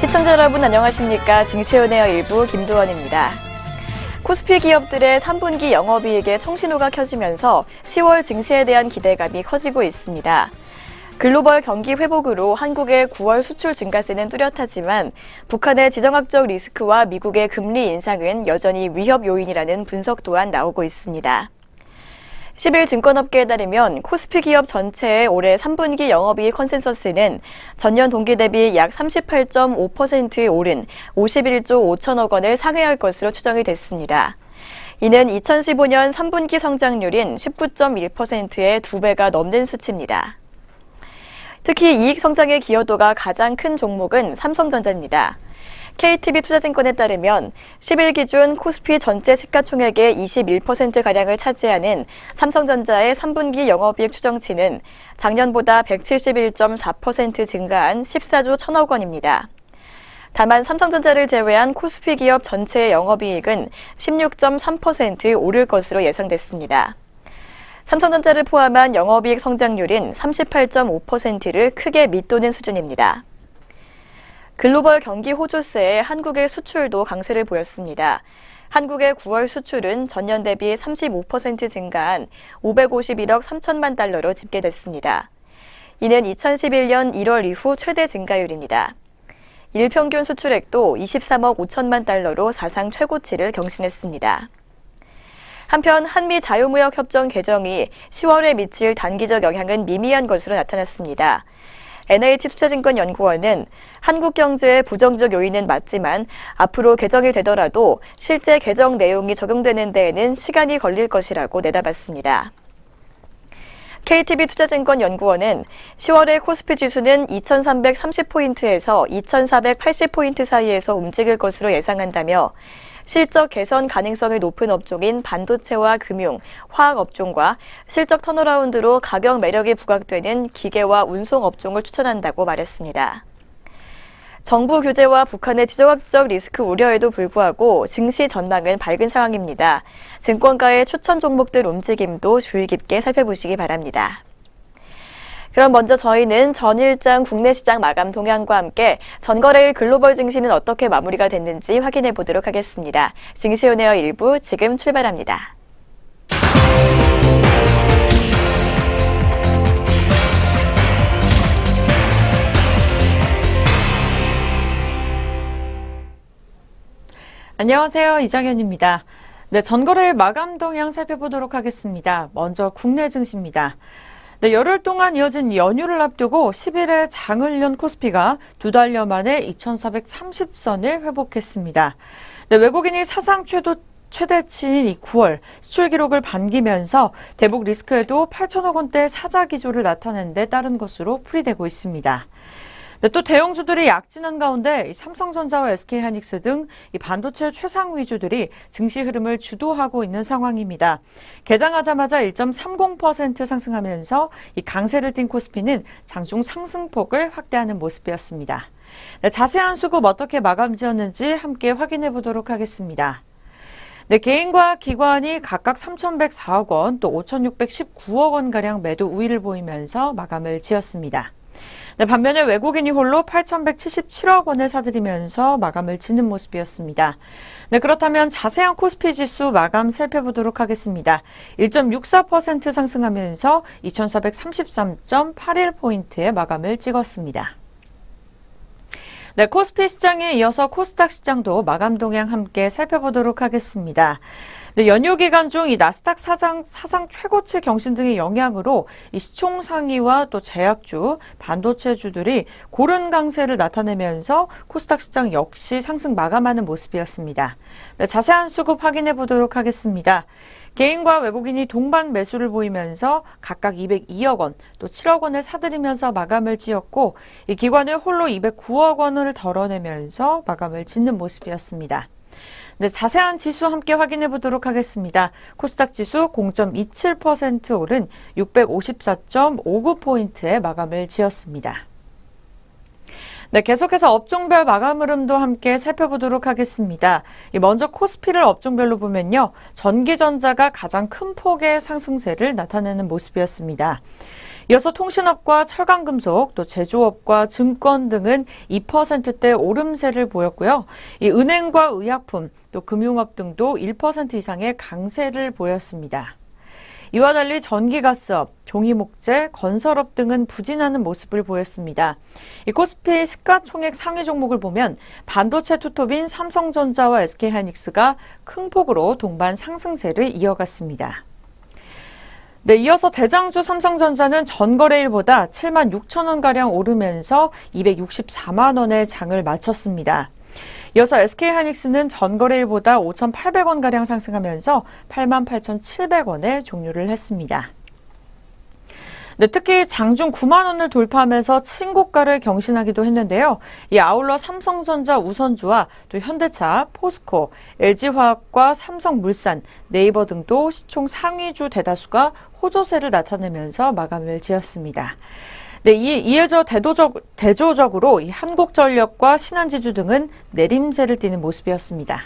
시청자 여러분 안녕하십니까. 증시온에어 일부 김도원입니다. 코스피 기업들의 3분기 영업이익에 청신호가 켜지면서 10월 증시에 대한 기대감이 커지고 있습니다. 글로벌 경기 회복으로 한국의 9월 수출 증가세는 뚜렷하지만 북한의 지정학적 리스크와 미국의 금리 인상은 여전히 위협 요인이라는 분석 또한 나오고 있습니다. 10일 증권업계에 따르면 코스피 기업 전체의 올해 3분기 영업이익 컨센서스는 전년 동기 대비 약 38.5% 오른 51조 5천억 원을 상회할 것으로 추정이 됐습니다. 이는 2015년 3분기 성장률인 19.1%의 2배가 넘는 수치입니다. 특히 이익 성장의 기여도가 가장 큰 종목은 삼성전자입니다. KTB투자증권에 따르면 10일 기준 코스피 전체 시가총액의 21%가량을 차지하는 삼성전자의 3분기 영업이익 추정치는 작년보다 171.4% 증가한 14조 1천억 원입니다. 다만 삼성전자를 제외한 코스피 기업 전체의 영업이익은 16.3% 오를 것으로 예상됐습니다. 삼성전자를 포함한 영업이익 성장률인 38.5%를 크게 밑도는 수준입니다. 글로벌 경기 호조세에 한국의 수출도 강세를 보였습니다. 한국의 9월 수출은 전년 대비 35% 증가한 551억 3천만 달러로 집계됐습니다. 이는 2011년 1월 이후 최대 증가율입니다. 일평균 수출액도 23억 5천만 달러로 사상 최고치를 경신했습니다. 한편 한미 자유무역협정 개정이 10월에 미칠 단기적 영향은 미미한 것으로 나타났습니다. NH투자증권연구원은 한국 경제의 부정적 요인은 맞지만 앞으로 개정이 되더라도 실제 개정 내용이 적용되는 데에는 시간이 걸릴 것이라고 내다봤습니다. KTB투자증권연구원은 10월의 코스피 지수는 2330포인트에서 2480포인트 사이에서 움직일 것으로 예상한다며 실적 개선 가능성이 높은 업종인 반도체와 금융, 화학 업종과 실적 턴어라운드로 가격 매력이 부각되는 기계와 운송 업종을 추천한다고 말했습니다. 정부 규제와 북한의 지정학적 리스크 우려에도 불구하고 증시 전망은 밝은 상황입니다. 증권가의 추천 종목들 움직임도 주의 깊게 살펴보시기 바랍니다. 그럼 먼저 저희는 전일장 국내 시장 마감 동향과 함께 전거래일 글로벌 증시는 어떻게 마무리가 됐는지 확인해 보도록 하겠습니다. 증시온에어 1부 지금 출발합니다. 안녕하세요. 이정현입니다. 네, 전거래일 마감 동향 살펴보도록 하겠습니다. 먼저 국내 증시입니다. 네, 열흘 동안 이어진 연휴를 앞두고 10일에 장을 연 코스피가 2달여 만에 2430선을 회복했습니다. 네, 외국인이 사상 최대치인 이 9월 수출 기록을 반기면서 대북 리스크에도 8천억 원대 사자 기조를 나타낸 데 따른 것으로 풀이되고 있습니다. 네, 또 대형주들이 약진한 가운데 삼성전자와 SK하이닉스 등 이 반도체 최상 위주들이 증시 흐름을 주도하고 있는 상황입니다. 개장하자마자 1.30% 상승하면서 이 강세를 띈 코스피는 장중 상승폭을 확대하는 모습이었습니다. 네, 자세한 수급 어떻게 마감 지었는지 함께 확인해 보도록 하겠습니다. 네, 개인과 기관이 각각 3,104억 원, 또 5,619억 원가량 매도 우위를 보이면서 마감을 지었습니다. 네, 반면에 외국인이 홀로 8,177억 원을 사들이면서 마감을 짓는 모습이었습니다. 네, 그렇다면 자세한 코스피 지수 마감 살펴보도록 하겠습니다. 1.64% 상승하면서 2,433.81포인트의 마감을 찍었습니다. 네, 코스피 시장에 이어서 코스닥 시장도 마감 동향 함께 살펴보도록 하겠습니다. 네, 연휴 기간 중 이 나스닥 사상 최고치 경신 등의 영향으로 이 시총 상위와 또 제약주, 반도체주들이 고른 강세를 나타내면서 코스닥 시장 역시 상승 마감하는 모습이었습니다. 네, 자세한 수급 확인해 보도록 하겠습니다. 개인과 외국인이 동반 매수를 보이면서 각각 202억 원, 또 7억 원을 사들이면서 마감을 지었고 이 기관은 홀로 209억 원을 덜어내면서 마감을 짓는 모습이었습니다. 네, 자세한 지수 함께 확인해 보도록 하겠습니다. 코스닥 지수 0.27% 오른 654.59포인트의 마감을 지었습니다. 네, 계속해서 업종별 마감 흐름도 함께 살펴보도록 하겠습니다. 먼저 코스피를 업종별로 보면요. 전기전자가 가장 큰 폭의 상승세를 나타내는 모습이었습니다. 이어서 통신업과 철강금속, 또 제조업과 증권 등은 2%대 오름세를 보였고요. 이 은행과 의약품, 또 금융업 등도 1% 이상의 강세를 보였습니다. 이와 달리 전기가스업, 종이목재, 건설업 등은 부진하는 모습을 보였습니다. 이 코스피 시가총액 상위 종목을 보면 반도체 투톱인 삼성전자와 SK하이닉스가 큰 폭으로 동반 상승세를 이어갔습니다. 네, 이어서 대장주 삼성전자는 전거래일보다 7만 6천 원가량 오르면서 264만 원의 장을 마쳤습니다. 이어서 SK하이닉스는 전거래일보다 5,800원가량 상승하면서 8만 8,700원에 종료를 했습니다. 네, 특히 장중 9만 원을 돌파하면서 신고가를 경신하기도 했는데요. 이 아울러 삼성전자 우선주와 또 현대차, 포스코, LG화학과 삼성물산, 네이버 등도 시총 상위주 대다수가 호조세를 나타내면서 마감을 지었습니다. 네, 이어져 대조적으로 이 한국전력과 신한지주 등은 내림세를 띠는 모습이었습니다.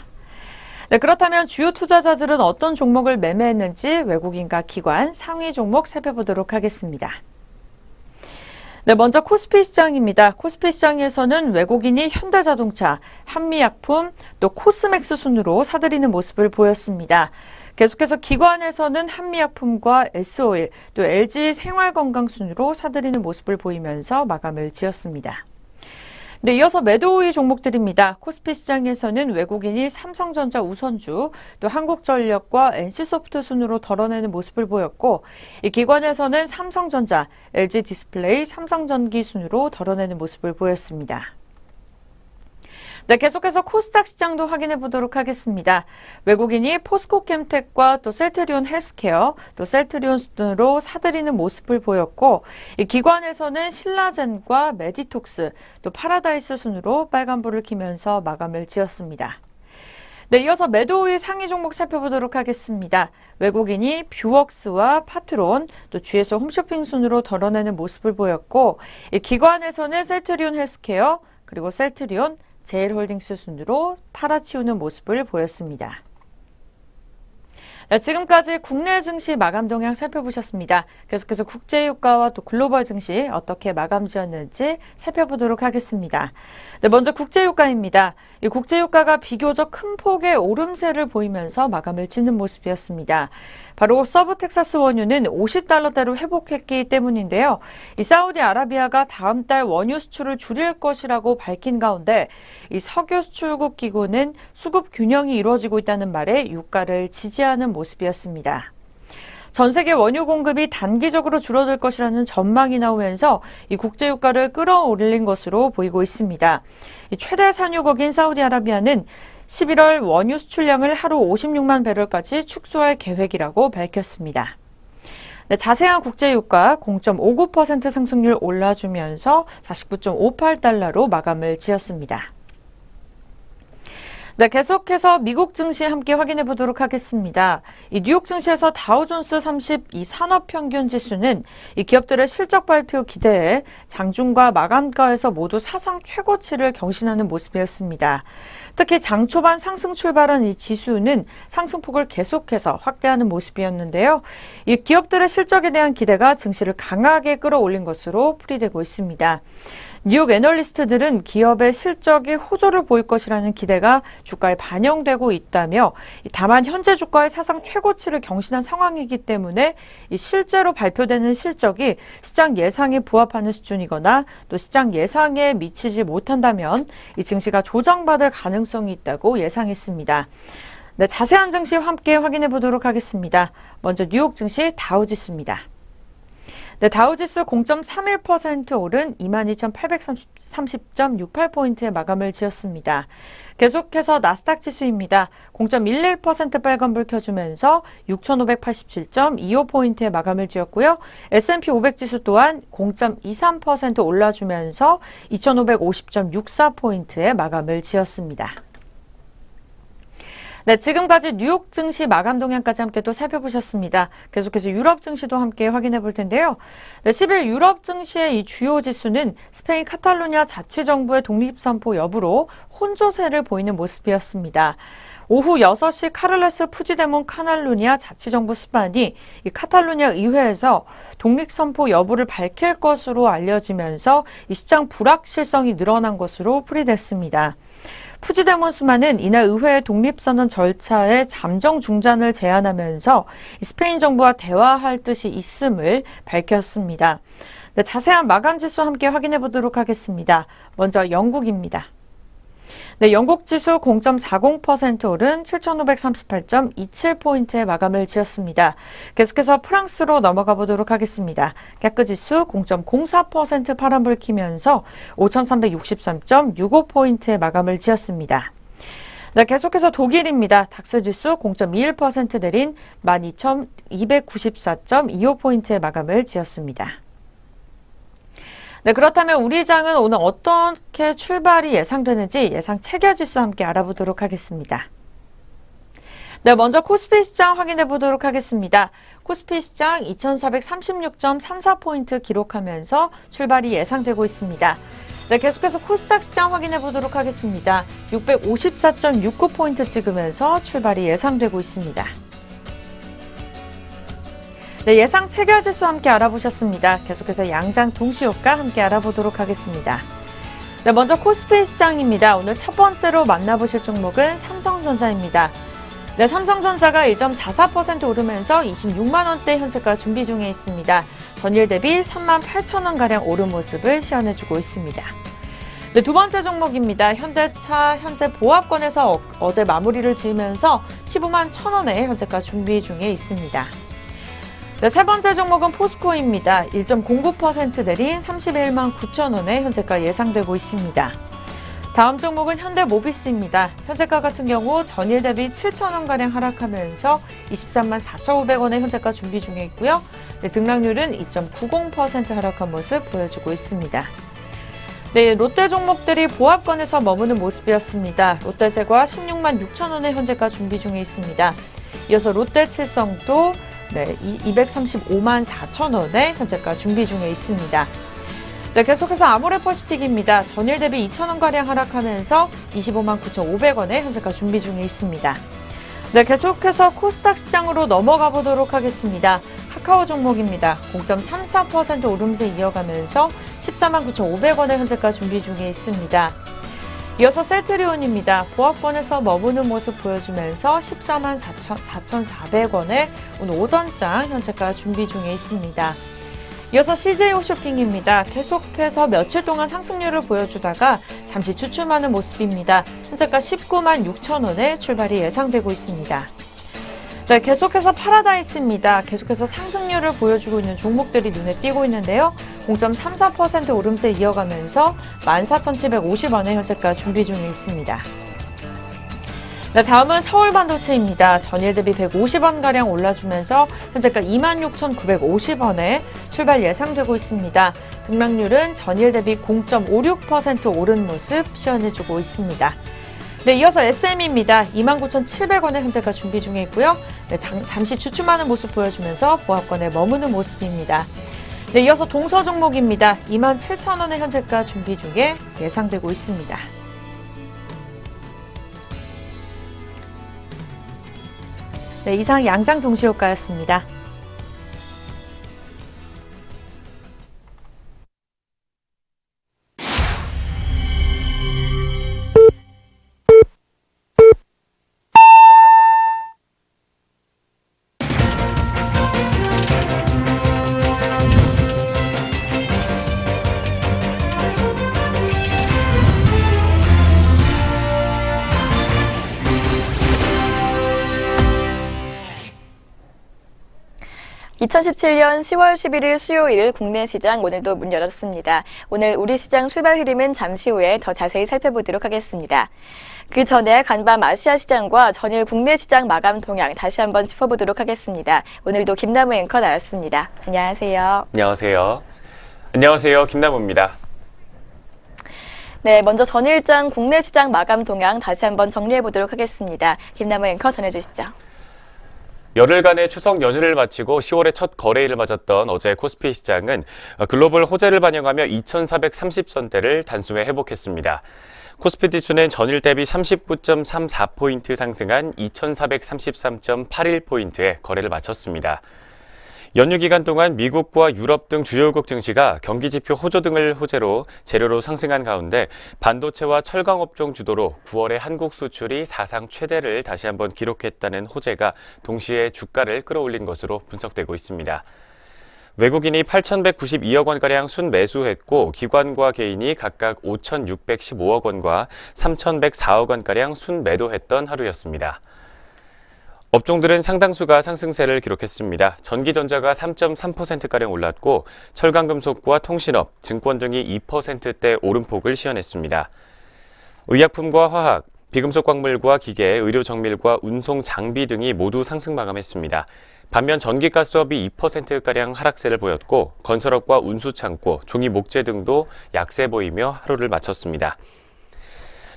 네, 그렇다면 주요 투자자들은 어떤 종목을 매매했는지 외국인과 기관 상위 종목 살펴보도록 하겠습니다. 네, 먼저 코스피 시장입니다. 코스피 시장에서는 외국인이 현대자동차, 한미약품, 또 코스맥스 순으로 사들이는 모습을 보였습니다. 계속해서 기관에서는 한미약품과 S오일, 또 LG 생활건강 순으로 사들이는 모습을 보이면서 마감을 지었습니다. 네, 이어서 매도 우위 종목들입니다. 코스피 시장에서는 외국인이 삼성전자 우선주, 또 한국전력과 NC소프트 순으로 덜어내는 모습을 보였고, 이 기관에서는 삼성전자, LG디스플레이, 삼성전기 순으로 덜어내는 모습을 보였습니다. 네, 계속해서 코스닥 시장도 확인해 보도록 하겠습니다. 외국인이 포스코캠텍과 또 셀트리온 헬스케어, 또 셀트리온 순으로 사들이는 모습을 보였고, 이 기관에서는 신라젠과 메디톡스, 또 파라다이스 순으로 빨간불을 켜면서 마감을 지었습니다. 네, 이어서 매도 우위 상위 종목 살펴보도록 하겠습니다. 외국인이 뷰웍스와 파트론, 또 GS 홈쇼핑 순으로 덜어내는 모습을 보였고, 이 기관에서는 셀트리온 헬스케어, 그리고 셀트리온, 제일홀딩스 순으로 팔아치우는 모습을 보였습니다. 네, 지금까지 국내 증시 마감 동향 살펴보셨습니다. 계속해서 국제유가와 또 글로벌 증시 어떻게 마감 지었는지 살펴보도록 하겠습니다. 네, 먼저 국제유가입니다. 이 국제유가가 비교적 큰 폭의 오름세를 보이면서 마감을 짓는 모습이었습니다. 바로 서브 텍사스 원유는 50달러대로 회복했기 때문인데요. 이 사우디아라비아가 다음 달 원유 수출을 줄일 것이라고 밝힌 가운데 이 석유 수출국 기구는 수급 균형이 이루어지고 있다는 말에 유가를 지지하는 모습이었습니다. 전 세계 원유 공급이 단기적으로 줄어들 것이라는 전망이 나오면서 이 국제유가를 끌어올린 것으로 보이고 있습니다. 이 최대 산유국인 사우디아라비아는 11월 원유 수출량을 하루 56만 배럴까지 축소할 계획이라고 밝혔습니다. 네, 자세한 국제유가 0.59% 상승률 올라주면서 49.58달러로 마감을 지었습니다. 네, 계속해서 미국 증시 함께 확인해 보도록 하겠습니다. 이 뉴욕 증시에서 다우존스 30 이 산업평균 지수는 이 기업들의 실적 발표 기대에 장중과 마감가에서 모두 사상 최고치를 경신하는 모습이었습니다. 특히 장 초반 상승 출발한 이 지수는 상승폭을 계속해서 확대하는 모습이었는데요. 이 기업들의 실적에 대한 기대가 증시를 강하게 끌어올린 것으로 풀이되고 있습니다. 뉴욕 애널리스트들은 기업의 실적이 호조를 보일 것이라는 기대가 주가에 반영되고 있다며 다만 현재 주가의 사상 최고치를 경신한 상황이기 때문에 실제로 발표되는 실적이 시장 예상에 부합하는 수준이거나 또 시장 예상에 미치지 못한다면 이 증시가 조정받을 가능성이 있다고 예상했습니다. 네, 자세한 증시 함께 확인해 보도록 하겠습니다. 먼저 뉴욕 증시 다우지수입니다. 네, 다우지수 0.31% 오른 22,830.68포인트의 마감을 지었습니다. 계속해서 나스닥 지수입니다. 0.11% 빨간불 켜주면서 6,587.25포인트의 마감을 지었고요. S&P 500 지수 또한 0.23% 올라주면서 2,550.64포인트의 마감을 지었습니다. 네, 지금까지 뉴욕 증시 마감 동향까지 함께 또 살펴보셨습니다. 계속해서 유럽 증시도 함께 확인해 볼 텐데요. 네, 10일 유럽 증시의 이 주요 지수는 스페인 카탈루냐 자치정부의 독립선포 여부로 혼조세를 보이는 모습이었습니다. 오후 6시 카를레스 푸지데몬 카탈루니아 자치정부 수반이 이 카탈루니아 의회에서 독립선포 여부를 밝힐 것으로 알려지면서 이 시장 불확실성이 늘어난 것으로 풀이됐습니다. 푸지데몬 수반은 이날 의회 독립선언 절차의 잠정 중단을 제안하면서 스페인 정부와 대화할 뜻이 있음을 밝혔습니다. 네, 자세한 마감 지수 함께 확인해 보도록 하겠습니다. 먼저 영국입니다. 네, 영국 지수 0.40% 오른 7,538.27포인트의 마감을 지었습니다. 계속해서 프랑스로 넘어가 보도록 하겠습니다. 캐크 지수 0.04% 파란불 키면서 5,363.65포인트의 마감을 지었습니다. 네, 계속해서 독일입니다. 닥스 지수 0.21% 내린 12,294.25포인트의 마감을 지었습니다. 네, 그렇다면 우리 장은 오늘 어떻게 출발이 예상되는지 예상 체결 지수 함께 알아보도록 하겠습니다. 네, 먼저 코스피 시장 확인해 보도록 하겠습니다. 코스피 시장 2,436.34포인트 기록하면서 출발이 예상되고 있습니다. 네, 계속해서 코스닥 시장 확인해 보도록 하겠습니다. 654.69포인트 찍으면서 출발이 예상되고 있습니다. 네, 예상 체결 지수 함께 알아보셨습니다. 계속해서 양장 동시효과 함께 알아보도록 하겠습니다. 네, 먼저 코스피 시장입니다. 오늘 첫 번째로 만나보실 종목은 삼성전자입니다. 네, 삼성전자가 1.44% 오르면서 26만 원대 현재가 준비 중에 있습니다. 전일 대비 38,000원가량 오른 모습을 시연해주고 있습니다. 네, 두 번째 종목입니다. 현대차 현재 보합권에서 어제 마무리를 지으면서 15만 1,000원에 현재가 준비 중에 있습니다. 네, 세 번째 종목은 포스코입니다. 1.09% 내린 31만 9,000원에 현재가 예상되고 있습니다. 다음 종목은 현대모비스입니다. 현재가 같은 경우 전일 대비 7,000원가량 하락하면서 23만 4,500원에 현재가 준비 중에 있고요. 네, 등락률은 2.90% 하락한 모습 보여주고 있습니다. 네, 롯데 종목들이 보합권에서 머무는 모습이었습니다. 롯데제과 16만 6,000원에 현재가 준비 중에 있습니다. 이어서 롯데칠성도 235만 4,000원에 현재가 준비 중에 있습니다. 네, 계속해서 아모레퍼시픽입니다. 전일 대비 2,000원가량 하락하면서 25만 9,500원에 현재가 준비 중에 있습니다. 네, 계속해서 코스닥 시장으로 넘어가 보도록 하겠습니다. 카카오 종목입니다. 0.34% 오름세 이어가면서 14만 9,500원에 현재가 준비 중에 있습니다. 이어서 셀트리온입니다. 보합권에서 머무는 모습 보여주면서 14만 4,400원에 오늘 오전장 현재가 준비 중에 있습니다. 이어서 CJ홈쇼핑입니다. 계속해서 며칠 동안 상승률을 보여주다가 잠시 주춤하는 모습입니다. 현재가 19만 6,000원에 출발이 예상되고 있습니다. 네, 계속해서 파라다이스입니다. 계속해서 상승률을 보여주고 있는 종목들이 눈에 띄고 있는데요. 0.34% 오름세 이어가면서 14,750원에 현재가 준비 중에 있습니다. 네, 다음은 서울반도체입니다. 전일 대비 150원가량 올라주면서 현재가 26,950원에 출발 예상되고 있습니다. 등락률은 전일 대비 0.56% 오른 모습 시연해주고 있습니다. 네, 이어서 SM입니다. 29,700원에 현재가 준비 중에 있고요. 네, 잠시 주춤하는 모습 보여주면서 보합권에 머무는 모습입니다. 네, 이어서 동서 종목입니다. 27,000원에 현재가 준비 중에 예상되고 있습니다. 네, 이상 양장 동시효과였습니다. (2017년 10월 11일) 수요일 국내 시장 오늘도 문 열었습니다. 오늘 우리 시장 출발 흐름은 잠시 후에 더 자세히 살펴보도록 하겠습니다. 그 전에 간밤 아시아 시장과 전일 국내 시장 마감 동향 다시 한번 짚어보도록 하겠습니다. 오늘도 김나무 앵커 나왔습니다. 안녕하세요. 안녕하세요. 안녕하세요. 김나무입니다. 네, 먼저 전일장 국내 시장 마감 동향 다시 한번 정리해보도록 하겠습니다. 김나무 앵커 전해주시죠. 열흘간의 추석 연휴를 마치고 10월의 첫 거래일을 맞았던 어제 코스피 시장은 글로벌 호재를 반영하며 2,430선대를 단숨에 회복했습니다. 코스피 지수는 전일 대비 39.34포인트 상승한 2433.81포인트에 거래를 마쳤습니다. 연휴 기간 동안 미국과 유럽 등 주요국 증시가 경기지표 호조 등을 호재로 재료로 상승한 가운데 반도체와 철강업종 주도로 9월에 한국 수출이 사상 최대를 다시 한번 기록했다는 호재가 동시에 주가를 끌어올린 것으로 분석되고 있습니다. 외국인이 8,192억 원가량 순매수했고 기관과 개인이 각각 5,615억 원과 3,104억 원가량 순매도했던 하루였습니다. 업종들은 상당수가 상승세를 기록했습니다. 전기전자가 3.3%가량 올랐고 철강금속과 통신업, 증권 등이 2%대 오름폭을 시현했습니다. 의약품과 화학, 비금속 광물과 기계, 의료정밀과 운송 장비 등이 모두 상승 마감했습니다. 반면 전기가스업이 2%가량 하락세를 보였고 건설업과 운수창고, 종이 목재 등도 약세 보이며 하루를 마쳤습니다.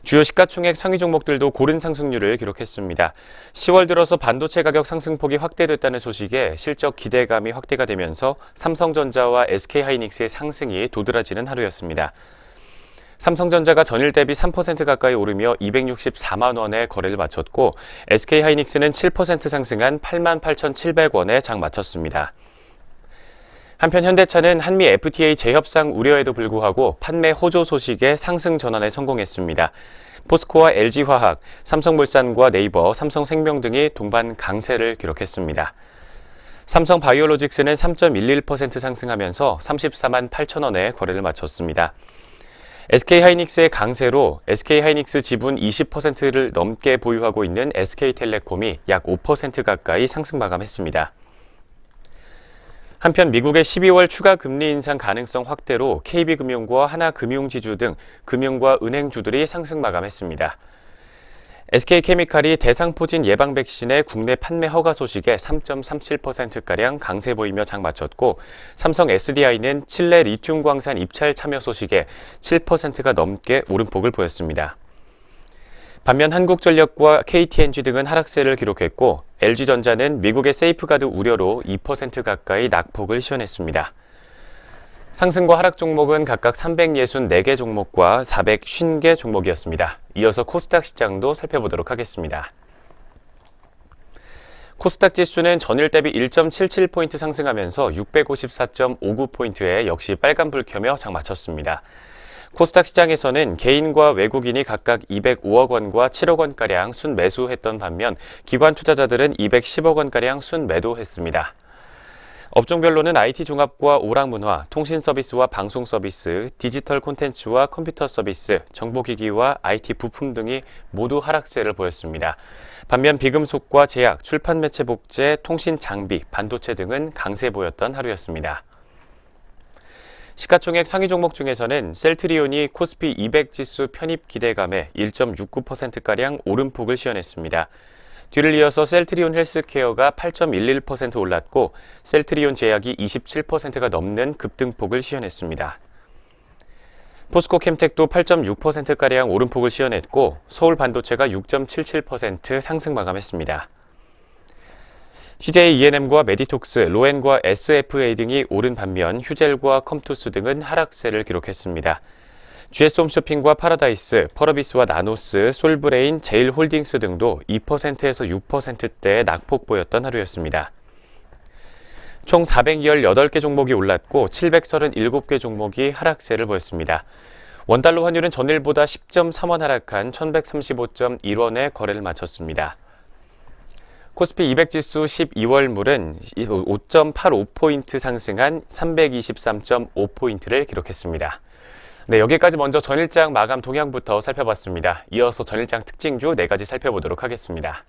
주요 시가총액 상위 종목들도 고른 상승률을 기록했습니다. 10월 들어서 반도체 가격 상승폭이 확대됐다는 소식에 실적 기대감이 확대가 되면서 삼성전자와 SK하이닉스의 상승이 도드라지는 하루였습니다. 삼성전자가 전일 대비 3% 가까이 오르며 264만 원에 거래를 마쳤고 SK하이닉스는 7% 상승한 88,700원에 장 마쳤습니다. 한편 현대차는 한미 FTA 재협상 우려에도 불구하고 판매 호조 소식에 상승 전환에 성공했습니다. 포스코와 LG화학, 삼성물산과 네이버, 삼성생명 등이 동반 강세를 기록했습니다. 삼성바이오로직스는 3.11% 상승하면서 34만 8천 원에 거래를 마쳤습니다. SK하이닉스의 강세로 SK하이닉스 지분 20%를 넘게 보유하고 있는 SK텔레콤이 약 5% 가까이 상승 마감했습니다. 한편 미국의 12월 추가 금리 인상 가능성 확대로 KB금융과 하나금융지주 등 금융과 은행주들이 상승 마감했습니다. SK케미칼이 대상포진 예방 백신의 국내 판매 허가 소식에 3.37%가량 강세 보이며 장 마쳤고 삼성 SDI는 칠레 리튬 광산 입찰 참여 소식에 7%가 넘게 오름폭을 보였습니다. 반면 한국전력과 KTNG 등은 하락세를 기록했고 LG전자는 미국의 세이프가드 우려로 2% 가까이 낙폭을 시현했습니다. 상승과 하락 종목은 각각 364개 종목과 450개 종목이었습니다. 이어서 코스닥 시장도 살펴보도록 하겠습니다. 코스닥 지수는 전일 대비 1.77포인트 상승하면서 654.59포인트에 역시 빨간불 켜며 장 마쳤습니다. 코스닥 시장에서는 개인과 외국인이 각각 205억 원과 7억 원가량 순매수했던 반면 기관 투자자들은 210억 원가량 순매도했습니다. 업종별로는 IT 종합과 오락문화, 통신 서비스와 방송 서비스, 디지털 콘텐츠와 컴퓨터 서비스, 정보기기와 IT 부품 등이 모두 하락세를 보였습니다. 반면 비금속과 제약, 출판 매체 복제, 통신 장비, 반도체 등은 강세 보였던 하루였습니다. 시가총액 상위 종목 중에서는 셀트리온이 코스피 200 지수 편입 기대감에 1.69%가량 오름폭을 시현했습니다. 뒤를 이어서 셀트리온 헬스케어가 8.11% 올랐고 셀트리온 제약이 27%가 넘는 급등폭을 시현했습니다. 포스코 캠텍도 8.6%가량 오름폭을 시현했고 서울반도체가 6.77% 상승 마감했습니다. CJ E&M과 메디톡스, 로엔과 SFA 등이 오른 반면 휴젤과 컴투스 등은 하락세를 기록했습니다. GS홈쇼핑과 파라다이스, 펄어비스와 나노스, 솔브레인, 제일홀딩스 등도 2%에서 6%대의 낙폭 보였던 하루였습니다. 총 418개 종목이 올랐고 737개 종목이 하락세를 보였습니다. 원달러 환율은 전일보다 10.3원 하락한 1135.1원에 거래를 마쳤습니다. 코스피 200 지수 12월물은 5.85포인트 상승한 323.5포인트를 기록했습니다. 네, 여기까지 먼저 전일장 마감 동향부터 살펴봤습니다. 이어서 전일장 특징주 4가지 살펴보도록 하겠습니다.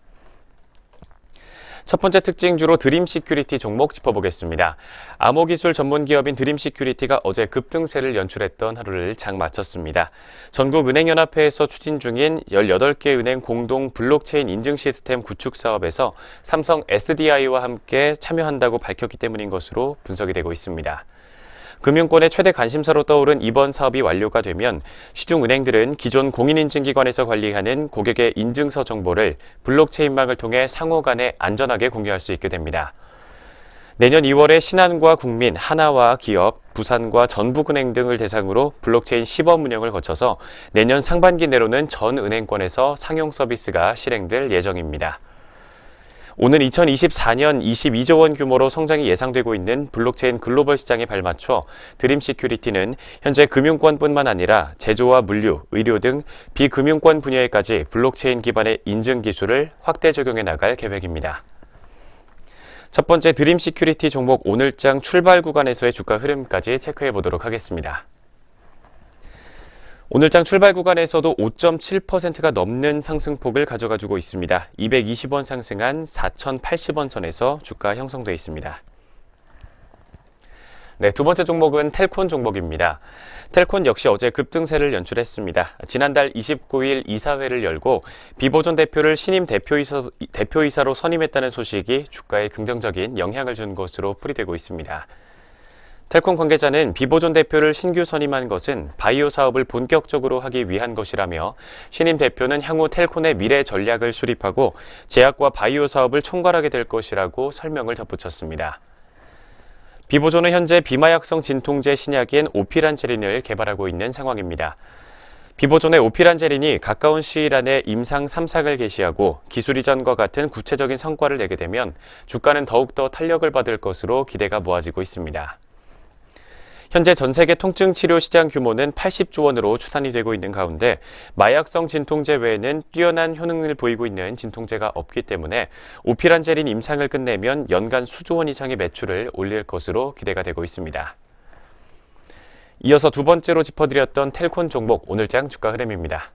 첫 번째 특징주로 드림시큐리티 종목 짚어보겠습니다. 암호기술 전문기업인 드림시큐리티가 어제 급등세를 연출했던 하루를 장 마쳤습니다. 전국은행연합회에서 추진 중인 18개 은행 공동 블록체인 인증 시스템 구축 사업에서 삼성 SDI와 함께 참여한다고 밝혔기 때문인 것으로 분석이 되고 있습니다. 금융권의 최대 관심사로 떠오른 이번 사업이 완료가 되면 시중은행들은 기존 공인인증기관에서 관리하는 고객의 인증서 정보를 블록체인망을 통해 상호 간에 안전하게 공유할 수 있게 됩니다. 내년 2월에 신한과 국민, 하나와 기업, 부산과 전북은행 등을 대상으로 블록체인 시범 운영을 거쳐서 내년 상반기 내로는 전 은행권에서 상용 서비스가 실행될 예정입니다. 오는 2024년 22조 원 규모로 성장이 예상되고 있는 블록체인 글로벌 시장에 발맞춰 드림시큐리티는 현재 금융권뿐만 아니라 제조와 물류, 의료 등 비금융권 분야에까지 블록체인 기반의 인증 기술을 확대 적용해 나갈 계획입니다. 첫 번째 드림시큐리티 종목 오늘장 출발 구간에서의 주가 흐름까지 체크해 보도록 하겠습니다. 오늘장 출발 구간에서도 5.7%가 넘는 상승폭을 가져가지고 있습니다. 220원 상승한 4,080원 선에서 주가 형성돼 있습니다. 네, 두 번째 종목은 텔콘 종목입니다. 텔콘 역시 어제 급등세를 연출했습니다. 지난달 29일 이사회를 열고 비보존 대표를 신임 대표이사로 선임했다는 소식이 주가에 긍정적인 영향을 준 것으로 풀이되고 있습니다. 텔콘 관계자는 비보존 대표를 신규 선임한 것은 바이오 사업을 본격적으로 하기 위한 것이라며 신임 대표는 향후 텔콘의 미래 전략을 수립하고 제약과 바이오 사업을 총괄하게 될 것이라고 설명을 덧붙였습니다. 비보존은 현재 비마약성 진통제 신약인 오피란제린을 개발하고 있는 상황입니다. 비보존의 오피란제린이 가까운 시일 안에 임상 3상을 개시하고 기술 이전과 같은 구체적인 성과를 내게 되면 주가는 더욱더 탄력을 받을 것으로 기대가 모아지고 있습니다. 현재 전 세계 통증 치료 시장 규모는 80조 원으로 추산이 되고 있는 가운데 마약성 진통제 외에는 뛰어난 효능을 보이고 있는 진통제가 없기 때문에 오피란제린 임상을 끝내면 연간 수조 원 이상의 매출을 올릴 것으로 기대가 되고 있습니다. 이어서 두 번째로 짚어드렸던 텔콘 종목 오늘장 주가 흐름입니다.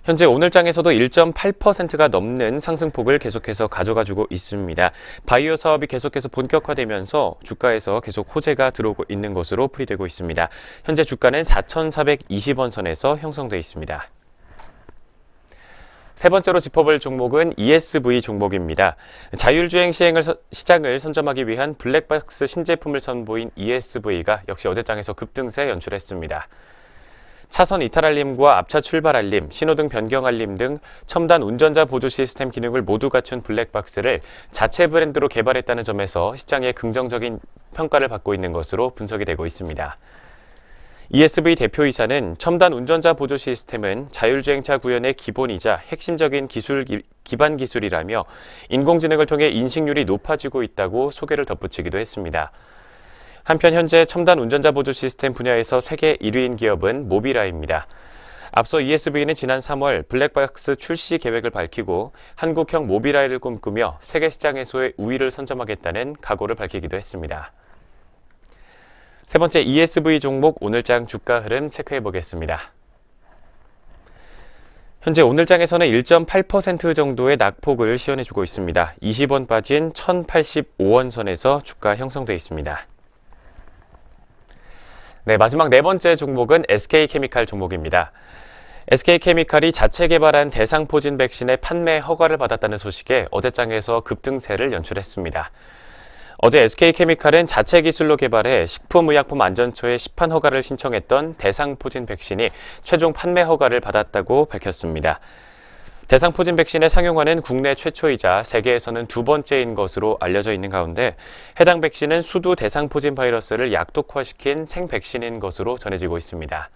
현재 오늘장에서도 1.8%가 넘는 상승폭을 계속해서 가져가지고 있습니다. 바이오 사업이 계속해서 본격화되면서 주가에서 계속 호재가 들어오고 있는 것으로 풀이되고 있습니다. 현재 주가는 4,420원 선에서 형성돼 있습니다. 세 번째로 짚어볼 종목은 ESV 종목입니다. 자율주행 시장을 선점하기 위한 블랙박스 신제품을 선보인 ESV가 역시 어제장에서 급등세 연출했습니다. 차선 이탈 알림과 앞차 출발 알림, 신호등 변경 알림 등 첨단 운전자 보조 시스템 기능을 모두 갖춘 블랙박스를 자체 브랜드로 개발했다는 점에서 시장의 긍정적인 평가를 받고 있는 것으로 분석이 되고 있습니다. ESV 대표이사는 첨단 운전자 보조 시스템은 자율주행차 구현의 기본이자 핵심적인 기반 기술이라며 인공지능을 통해 인식률이 높아지고 있다고 소개를 덧붙이기도 했습니다. 한편 현재 첨단 운전자 보조 시스템 분야에서 세계 1위인 기업은 모비라이입니다. 앞서 ESV는 지난 3월 블랙박스 출시 계획을 밝히고 한국형 모비라이를 꿈꾸며 세계 시장에서의 우위를 선점하겠다는 각오를 밝히기도 했습니다. 세 번째 ESV 종목 오늘장 주가 흐름 체크해 보겠습니다. 현재 오늘장에서는 1.8% 정도의 낙폭을 시현해주고 있습니다. 20원 빠진 1,085원 선에서 주가 형성돼 있습니다. 네, 마지막 네 번째 종목은 SK케미칼 종목입니다. SK케미칼이 자체 개발한 대상포진 백신의 판매 허가를 받았다는 소식에 어제장에서 급등세를 연출했습니다. 어제 SK케미칼은 자체 기술로 개발해 식품의약품안전처에 시판 허가를 신청했던 대상포진 백신이 최종 판매 허가를 받았다고 밝혔습니다. 대상포진 백신의 상용화는 국내 최초이자 세계에서는 두 번째인 것으로 알려져 있는 가운데 해당 백신은 수두 대상포진 바이러스를 약독화시킨 생백신인 것으로 전해지고 있습니다.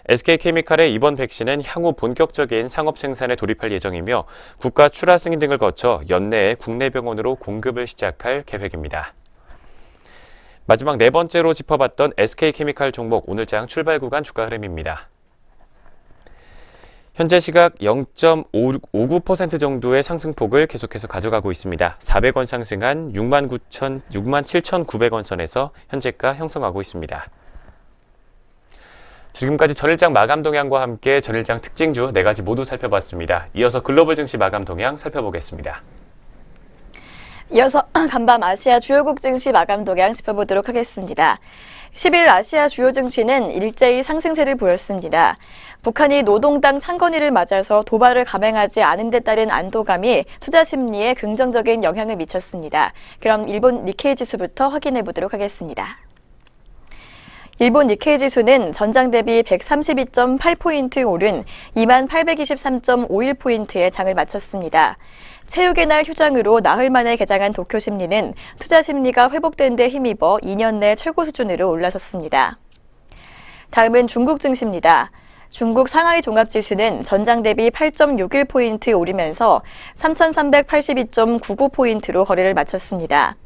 SK케미칼의 이번 백신은 향후 본격적인 상업 생산에 돌입할 예정이며 국가 출하 승인 등을 거쳐 연내에 국내 병원으로 공급을 시작할 계획입니다. 마지막 네 번째로 짚어봤던 SK케미칼 종목 오늘장 출발 구간 주가 흐름입니다. 현재 시각 0.59% 정도의 상승폭을 계속해서 가져가고 있습니다. 400원 상승한 67,900원 선에서 현재가 형성하고 있습니다. 지금까지 전일장 마감 동향과 함께 전일장 특징주 4가지 모두 살펴봤습니다. 이어서 글로벌 증시 마감 동향 살펴보겠습니다. 이어서 간밤 아시아 주요국 증시 마감 동향 짚어보도록 하겠습니다. 10일 아시아 주요 증시는 일제히 상승세를 보였습니다. 북한이 노동당 창건일을 맞아서 도발을 감행하지 않은 데 따른 안도감이 투자 심리에 긍정적인 영향을 미쳤습니다. 그럼 일본 니케이 지수부터 확인해 보도록 하겠습니다. 일본 니케이 지수는 전장 대비 132.8포인트 오른 2823.51포인트의 장을 마쳤습니다. 체육의 날 휴장으로 나흘 만에 개장한 도쿄 심리는 투자 심리가 회복된 데 힘입어 2년 내 최고 수준으로 올라섰습니다. 다음은 중국 증시입니다. 중국 상하이 종합지수는 전장 대비 8.61포인트 오르면서 3,382.99포인트로 거래를 마쳤습니다.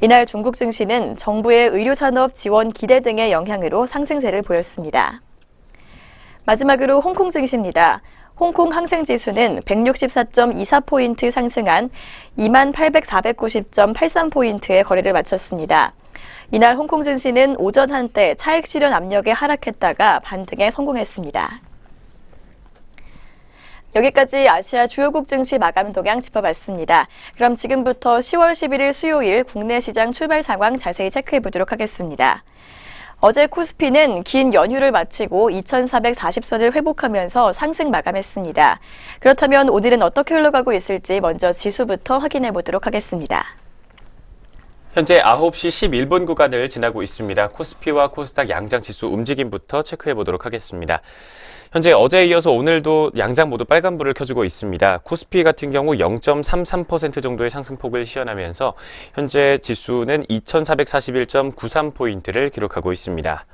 이날 중국 증시는 정부의 의료산업 지원 기대 등의 영향으로 상승세를 보였습니다. 마지막으로 홍콩 증시입니다. 홍콩 항생지수는 164.24포인트 상승한 28,490.83포인트의 거래를 마쳤습니다. 이날 홍콩 증시는 오전 한때 차익 실현 압력에 하락했다가 반등에 성공했습니다. 여기까지 아시아 주요국 증시 마감 동향 짚어봤습니다. 그럼 지금부터 10월 11일 수요일 국내 시장 출발 상황 자세히 체크해 보도록 하겠습니다. 어제 코스피는 긴 연휴를 마치고 2,440선을 회복하면서 상승 마감했습니다. 그렇다면 오늘은 어떻게 흘러가고 있을지 먼저 지수부터 확인해 보도록 하겠습니다. 현재 9시 11분 구간을 지나고 있습니다. 코스피와 코스닥 양장 지수 움직임부터 체크해 보도록 하겠습니다. 현재 어제에 이어서 오늘도 양장 모두 빨간불을 켜주고 있습니다. 코스피 같은 경우 0.33% 정도의 상승폭을 시현하면서 현재 지수는 2,441.93포인트를 기록하고 있습니다.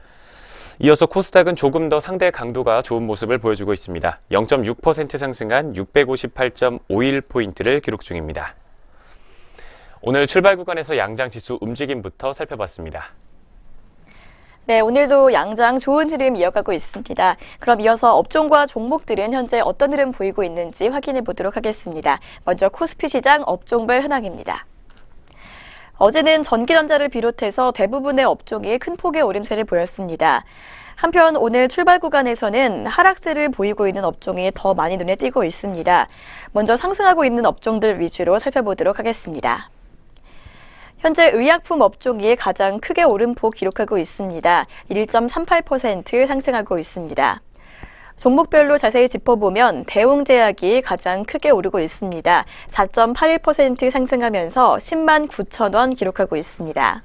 이어서 코스닥은 조금 더 상대 강도가 좋은 모습을 보여주고 있습니다. 0.6% 상승한 658.51포인트를 기록 중입니다. 오늘 출발 구간에서 양장 지수 움직임부터 살펴봤습니다. 네, 오늘도 양장 좋은 흐름 이어가고 있습니다. 그럼 이어서 업종과 종목들은 현재 어떤 흐름 보이고 있는지 확인해 보도록 하겠습니다. 먼저 코스피 시장 업종별 현황입니다. 어제는 전기전자를 비롯해서 대부분의 업종이 큰 폭의 오름세를 보였습니다. 한편 오늘 출발 구간에서는 하락세를 보이고 있는 업종이 더 많이 눈에 띄고 있습니다. 먼저 상승하고 있는 업종들 위주로 살펴보도록 하겠습니다. 현재 의약품 업종이 가장 크게 오름폭 기록하고 있습니다. 1.38% 상승하고 있습니다. 종목별로 자세히 짚어보면 대웅제약이 가장 크게 오르고 있습니다. 4.81% 상승하면서 10만 9천 원 기록하고 있습니다.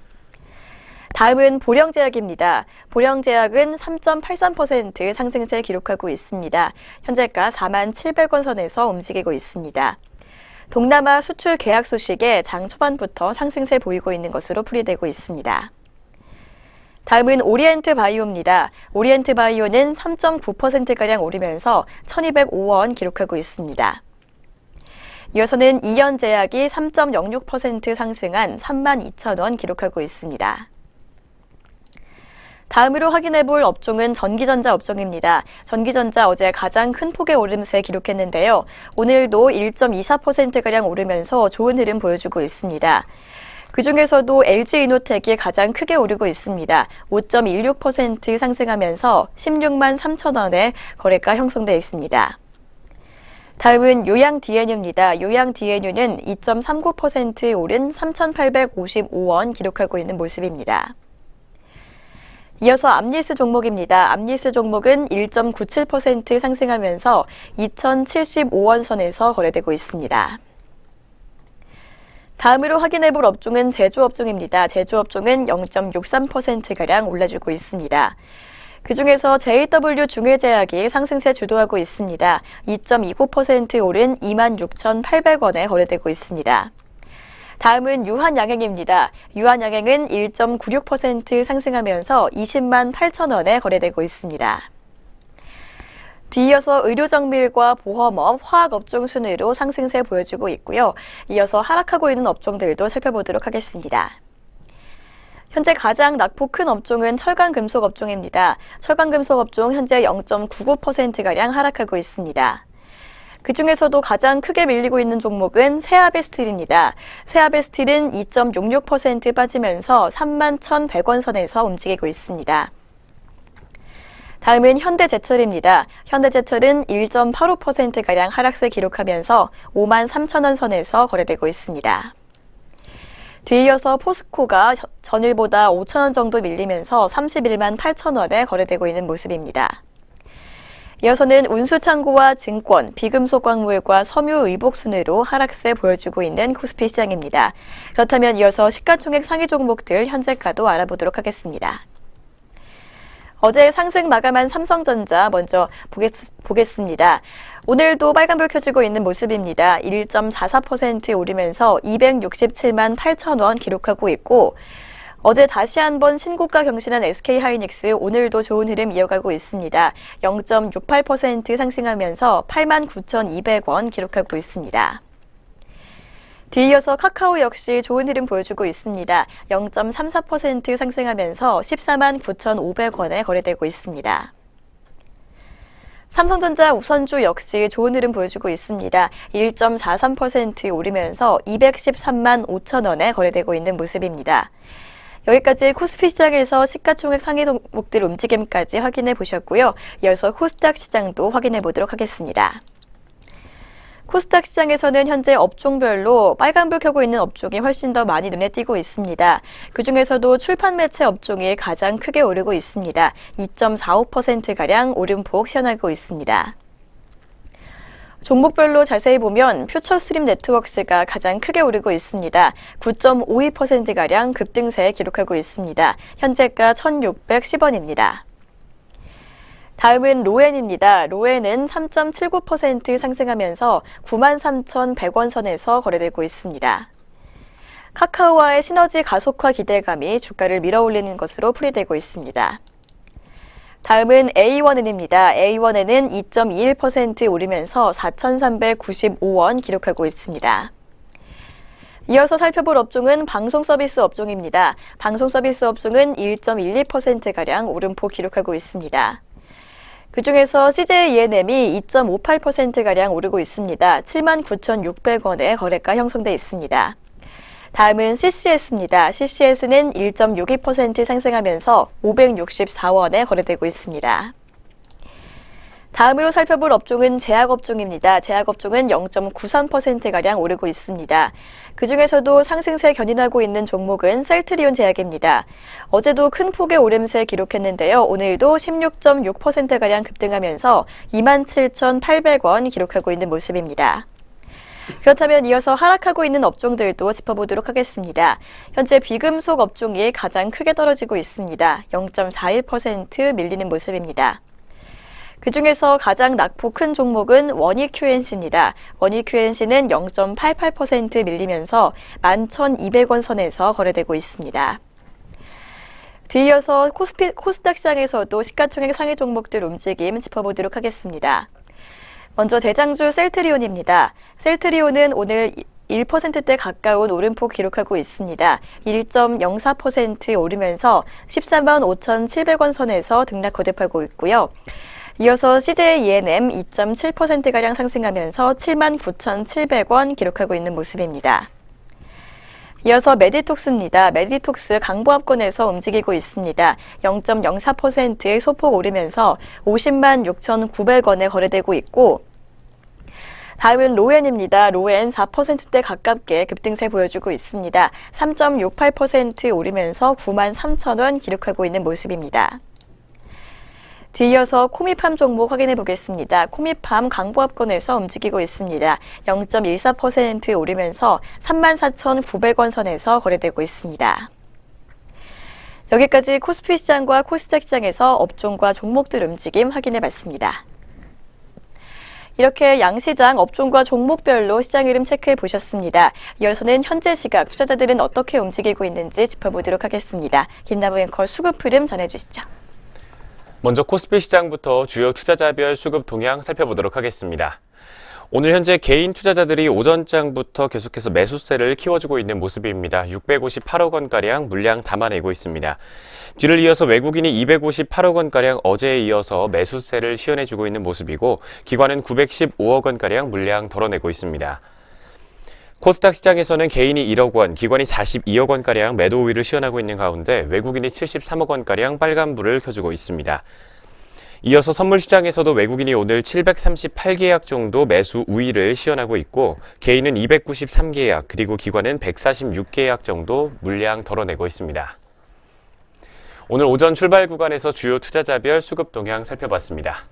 다음은 보령제약입니다. 보령제약은 3.83% 상승세 기록하고 있습니다. 현재가 4만 700원 선에서 움직이고 있습니다. 동남아 수출 계약 소식에 장 초반부터 상승세 보이고 있는 것으로 풀이되고 있습니다. 다음은 오리엔트 바이오입니다. 오리엔트 바이오는 3.9%가량 오르면서 1,205원 기록하고 있습니다. 이어서는 이연제약이 3.06% 상승한 32,000원 기록하고 있습니다. 다음으로 확인해 볼 업종은 전기전자 업종입니다. 전기전자 어제 가장 큰 폭의 오름세 기록했는데요. 오늘도 1.24%가량 오르면서 좋은 흐름 보여주고 있습니다. 그중에서도 LG이노텍이 가장 크게 오르고 있습니다. 5.16% 상승하면서 16만 3천 원에 거래가 형성되어 있습니다. 다음은 요양DNU입니다. 요양DNU는 2.39% 오른 3,855원 기록하고 있는 모습입니다. 이어서 암리스 종목입니다. 암리스 종목은 1.97% 상승하면서 2,075원 선에서 거래되고 있습니다. 다음으로 확인해 볼 업종은 제조업종입니다. 제조업종은 0.63%가량 올라주고 있습니다. 그중에서 JW 중해제약이 상승세 주도하고 있습니다. 2.29% 오른 26,800원에 거래되고 있습니다. 다음은 유한양행입니다. 유한양행은 1.96% 상승하면서 20만 8천 원에 거래되고 있습니다. 뒤이어서 의료정밀과 보험업, 화학업종 순으로 상승세 보여주고 있고요. 이어서 하락하고 있는 업종들도 살펴보도록 하겠습니다. 현재 가장 낙폭 큰 업종은 철강금속 업종입니다. 철강금속 업종 현재 0.99%가량 하락하고 있습니다. 그중에서도 가장 크게 밀리고 있는 종목은 세아베스틸입니다. 세아베스틸은 2.66% 빠지면서 3만 1,100원 선에서 움직이고 있습니다. 다음은 현대제철입니다. 현대제철은 1.85%가량 하락세 기록하면서 5만 3천 원 선에서 거래되고 있습니다. 뒤이어서 포스코가 전일보다 5천 원 정도 밀리면서 31만 8천 원에 거래되고 있는 모습입니다. 이어서는 운수창고와 증권, 비금속광물과 섬유의복 순으로 하락세 보여주고 있는 코스피 시장입니다. 그렇다면 이어서 시가총액 상위 종목들 현재가도 알아보도록 하겠습니다. 어제 상승 마감한 삼성전자 먼저 보겠습니다. 오늘도 빨간불 켜지고 있는 모습입니다. 1.44% 오르면서 267만 8천 원 기록하고 있고 어제 다시 한번 신고가 경신한 SK하이닉스 오늘도 좋은 흐름 이어가고 있습니다. 0.68% 상승하면서 89,200원 기록하고 있습니다. 뒤이어서 카카오 역시 좋은 흐름 보여주고 있습니다. 0.34% 상승하면서 14만 9,500원에 거래되고 있습니다. 삼성전자 우선주 역시 좋은 흐름 보여주고 있습니다. 1.43% 오르면서 213만 5천 원에 거래되고 있는 모습입니다. 여기까지 코스피 시장에서 시가총액 상위 종목들 움직임까지 확인해 보셨고요. 이어서 코스닥 시장도 확인해 보도록 하겠습니다. 코스닥 시장에서는 현재 업종별로 빨간불 켜고 있는 업종이 훨씬 더 많이 눈에 띄고 있습니다. 그중에서도 출판 매체 업종이 가장 크게 오르고 있습니다. 2.45%가량 오름폭 시현하고 있습니다. 종목별로 자세히 보면 퓨처스림 네트워크스가 가장 크게 오르고 있습니다. 9.52%가량 급등세 기록하고 있습니다. 현재가 1,610원입니다. 다음은 로엔입니다. 로엔은 3.79% 상승하면서 93,100원 선에서 거래되고 있습니다. 카카오와의 시너지 가속화 기대감이 주가를 밀어올리는 것으로 풀이되고 있습니다. 다음은 A1은입니다. A1은은 2.21% 오르면서 4,395원 기록하고 있습니다. 이어서 살펴볼 업종은 방송 서비스 업종입니다. 방송 서비스 업종은 1.12%가량 오름폭 기록하고 있습니다. 그중에서 CJ ENM이 2.58%가량 오르고 있습니다. 79,600원에 거래가 형성돼 있습니다. 다음은 CCS입니다. CCS는 1.62% 상승하면서 564원에 거래되고 있습니다. 다음으로 살펴볼 업종은 제약업종입니다. 제약업종은 0.93%가량 오르고 있습니다. 그중에서도 상승세 견인하고 있는 종목은 셀트리온 제약입니다. 어제도 큰 폭의 오름세 기록했는데요. 오늘도 16.6%가량 급등하면서 27,800원 기록하고 있는 모습입니다. 그렇다면 이어서 하락하고 있는 업종들도 짚어보도록 하겠습니다. 현재 비금속 업종이 가장 크게 떨어지고 있습니다. 0.41% 밀리는 모습입니다. 그중에서 가장 낙폭 큰 종목은 원익 QNC입니다. 원익 QNC는 0.88% 밀리면서 11,200원 선에서 거래되고 있습니다. 뒤이어서 코스닥 시장에서도 시가총액 상위 종목들 움직임 짚어보도록 하겠습니다. 먼저 대장주 셀트리온입니다. 셀트리온은 오늘 1%대 가까운 오름폭 기록하고 있습니다. 1.04% 오르면서 13만 5,700원 선에서 등락 거듭하고 있고요. 이어서 CJ ENM 2.7%가량 상승하면서 79,700원 기록하고 있는 모습입니다. 이어서 메디톡스입니다. 메디톡스 강보합권에서 움직이고 있습니다. 0.04%의 소폭 오르면서 50만 6,900원에 거래되고 있고 다음은 로엔입니다. 로엔 4%대 가깝게 급등세 보여주고 있습니다. 3.68% 오르면서 9만 3천 원 기록하고 있는 모습입니다. 뒤이어서 코미팜 종목 확인해 보겠습니다. 코미팜 강보합권에서 움직이고 있습니다. 0.14% 오르면서 34,900원 선에서 거래되고 있습니다. 여기까지 코스피 시장과 코스닥 시장에서 업종과 종목들 움직임 확인해 봤습니다. 이렇게 양시장 업종과 종목별로 시장 흐름 체크해 보셨습니다. 이어서는 현재 시각 투자자들은 어떻게 움직이고 있는지 짚어보도록 하겠습니다. 김나무 앵커 수급 흐름 전해주시죠. 먼저 코스피 시장부터 주요 투자자별 수급 동향 살펴보도록 하겠습니다. 오늘 현재 개인 투자자들이 오전장부터 계속해서 매수세를 키워주고 있는 모습입니다. 658억 원가량 물량 담아내고 있습니다. 뒤를 이어서 외국인이 258억 원가량 어제에 이어서 매수세를 시연해주고 있는 모습이고 기관은 915억 원가량 물량 덜어내고 있습니다. 코스닥 시장에서는 개인이 1억 원, 기관이 42억 원가량 매도 우위를 시연하고 있는 가운데 외국인이 73억 원가량 빨간불을 켜주고 있습니다. 이어서 선물 시장에서도 외국인이 오늘 738계약 정도 매수 우위를 시연하고 있고 개인은 293계약 그리고 기관은 146계약 정도 물량 덜어내고 있습니다. 오늘 오전 출발 구간에서 주요 투자자별 수급 동향 살펴봤습니다.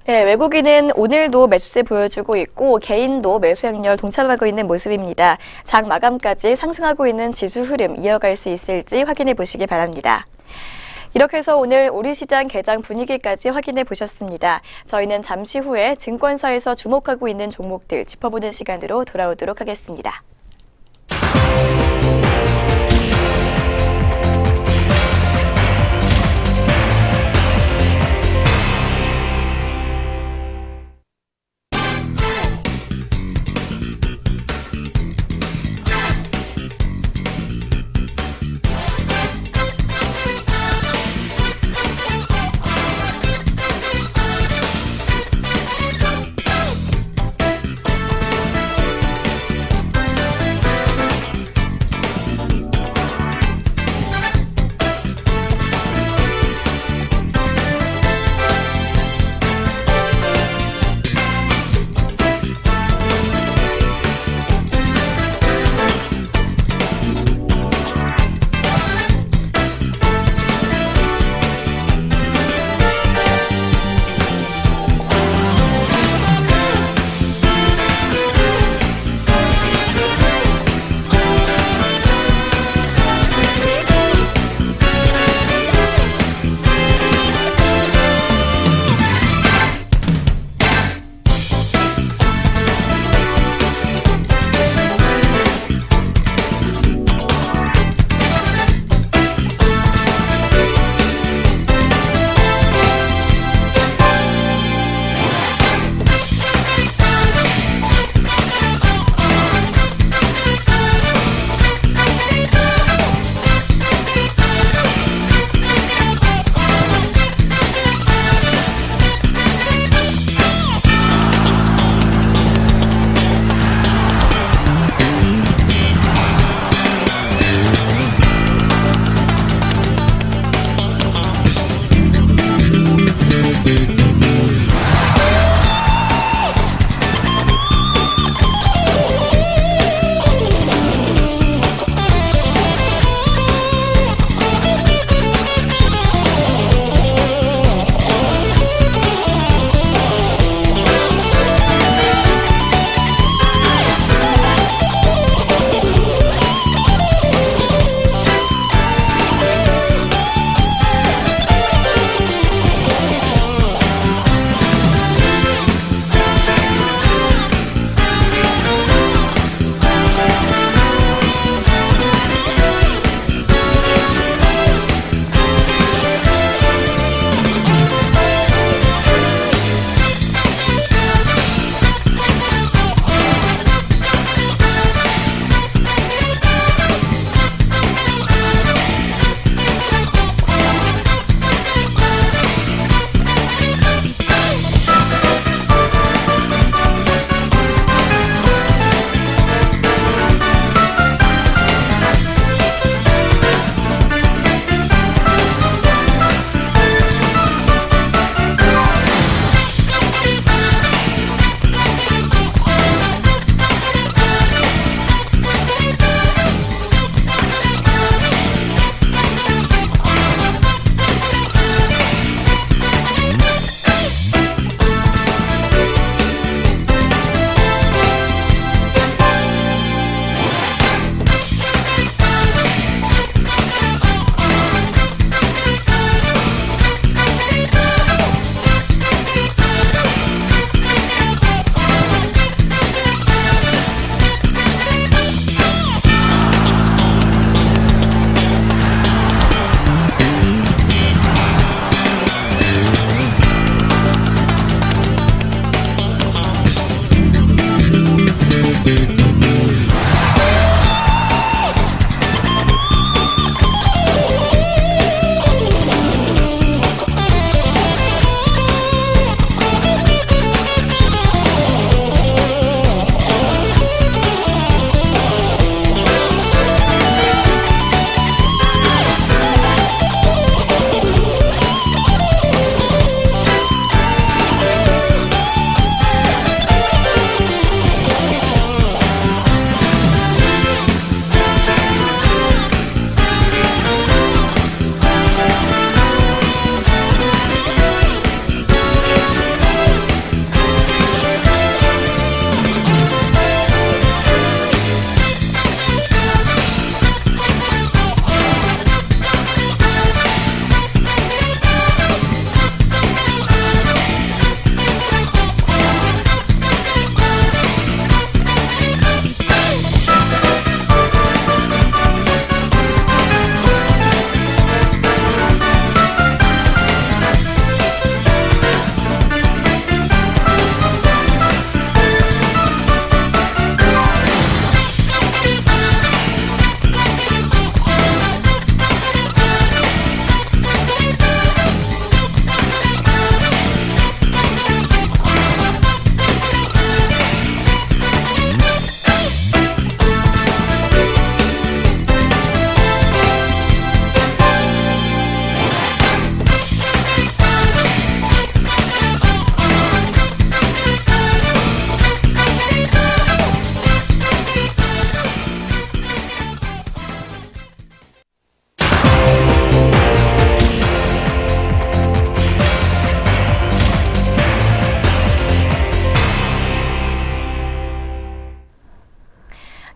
네, 외국인은 오늘도 매수세 보여주고 있고 개인도 매수 행렬 동참하고 있는 모습입니다. 장 마감까지 상승하고 있는 지수 흐름 이어갈 수 있을지 확인해 보시기 바랍니다. 이렇게 해서 오늘 우리 시장 개장 분위기까지 확인해 보셨습니다. 저희는 잠시 후에 증권사에서 주목하고 있는 종목들 짚어보는 시간으로 돌아오도록 하겠습니다.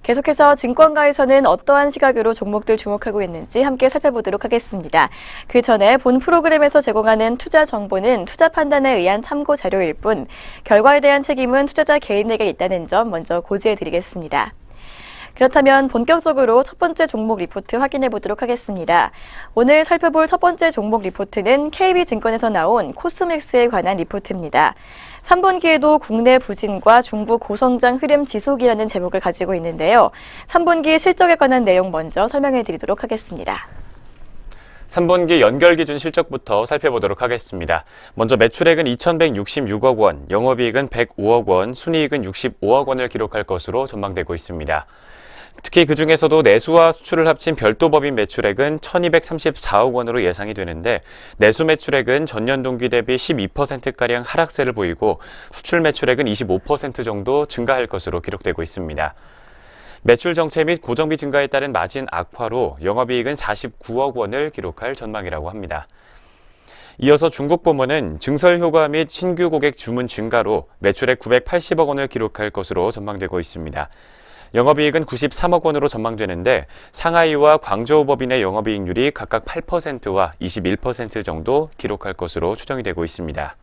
계속해서 증권가에서는 어떠한 시각으로 종목들 주목하고 있는지 함께 살펴보도록 하겠습니다. 그 전에 본 프로그램에서 제공하는 투자 정보는 투자 판단에 의한 참고 자료일 뿐 결과에 대한 책임은 투자자 개인에게 있다는 점 먼저 고지해드리겠습니다. 그렇다면 본격적으로 첫 번째 종목 리포트 확인해 보도록 하겠습니다. 오늘 살펴볼 첫 번째 종목 리포트는 KB증권에서 나온 코스맥스에 관한 리포트입니다. 3분기에도 국내 부진과 중국 고성장 흐름 지속이라는 제목을 가지고 있는데요. 3분기 실적에 관한 내용 먼저 설명해 드리도록 하겠습니다. 3분기 연결 기준 실적부터 살펴보도록 하겠습니다. 먼저 매출액은 2,166억 원, 영업이익은 105억 원, 순이익은 65억 원을 기록할 것으로 전망되고 있습니다. 특히 그중에서도 내수와 수출을 합친 별도 법인 매출액은 1,234억 원으로 예상이 되는데 내수 매출액은 전년 동기 대비 12%가량 하락세를 보이고 수출 매출액은 25% 정도 증가할 것으로 기록되고 있습니다. 매출 정체 및 고정비 증가에 따른 마진 악화로 영업이익은 49억 원을 기록할 전망이라고 합니다. 이어서 중국 부문은 증설 효과 및 신규 고객 주문 증가로 매출액 980억 원을 기록할 것으로 전망되고 있습니다. 영업이익은 93억 원으로 전망되는데 상하이와 광저우 법인의 영업이익률이 각각 8%와 21% 정도 기록할 것으로 추정이 되고 있습니다.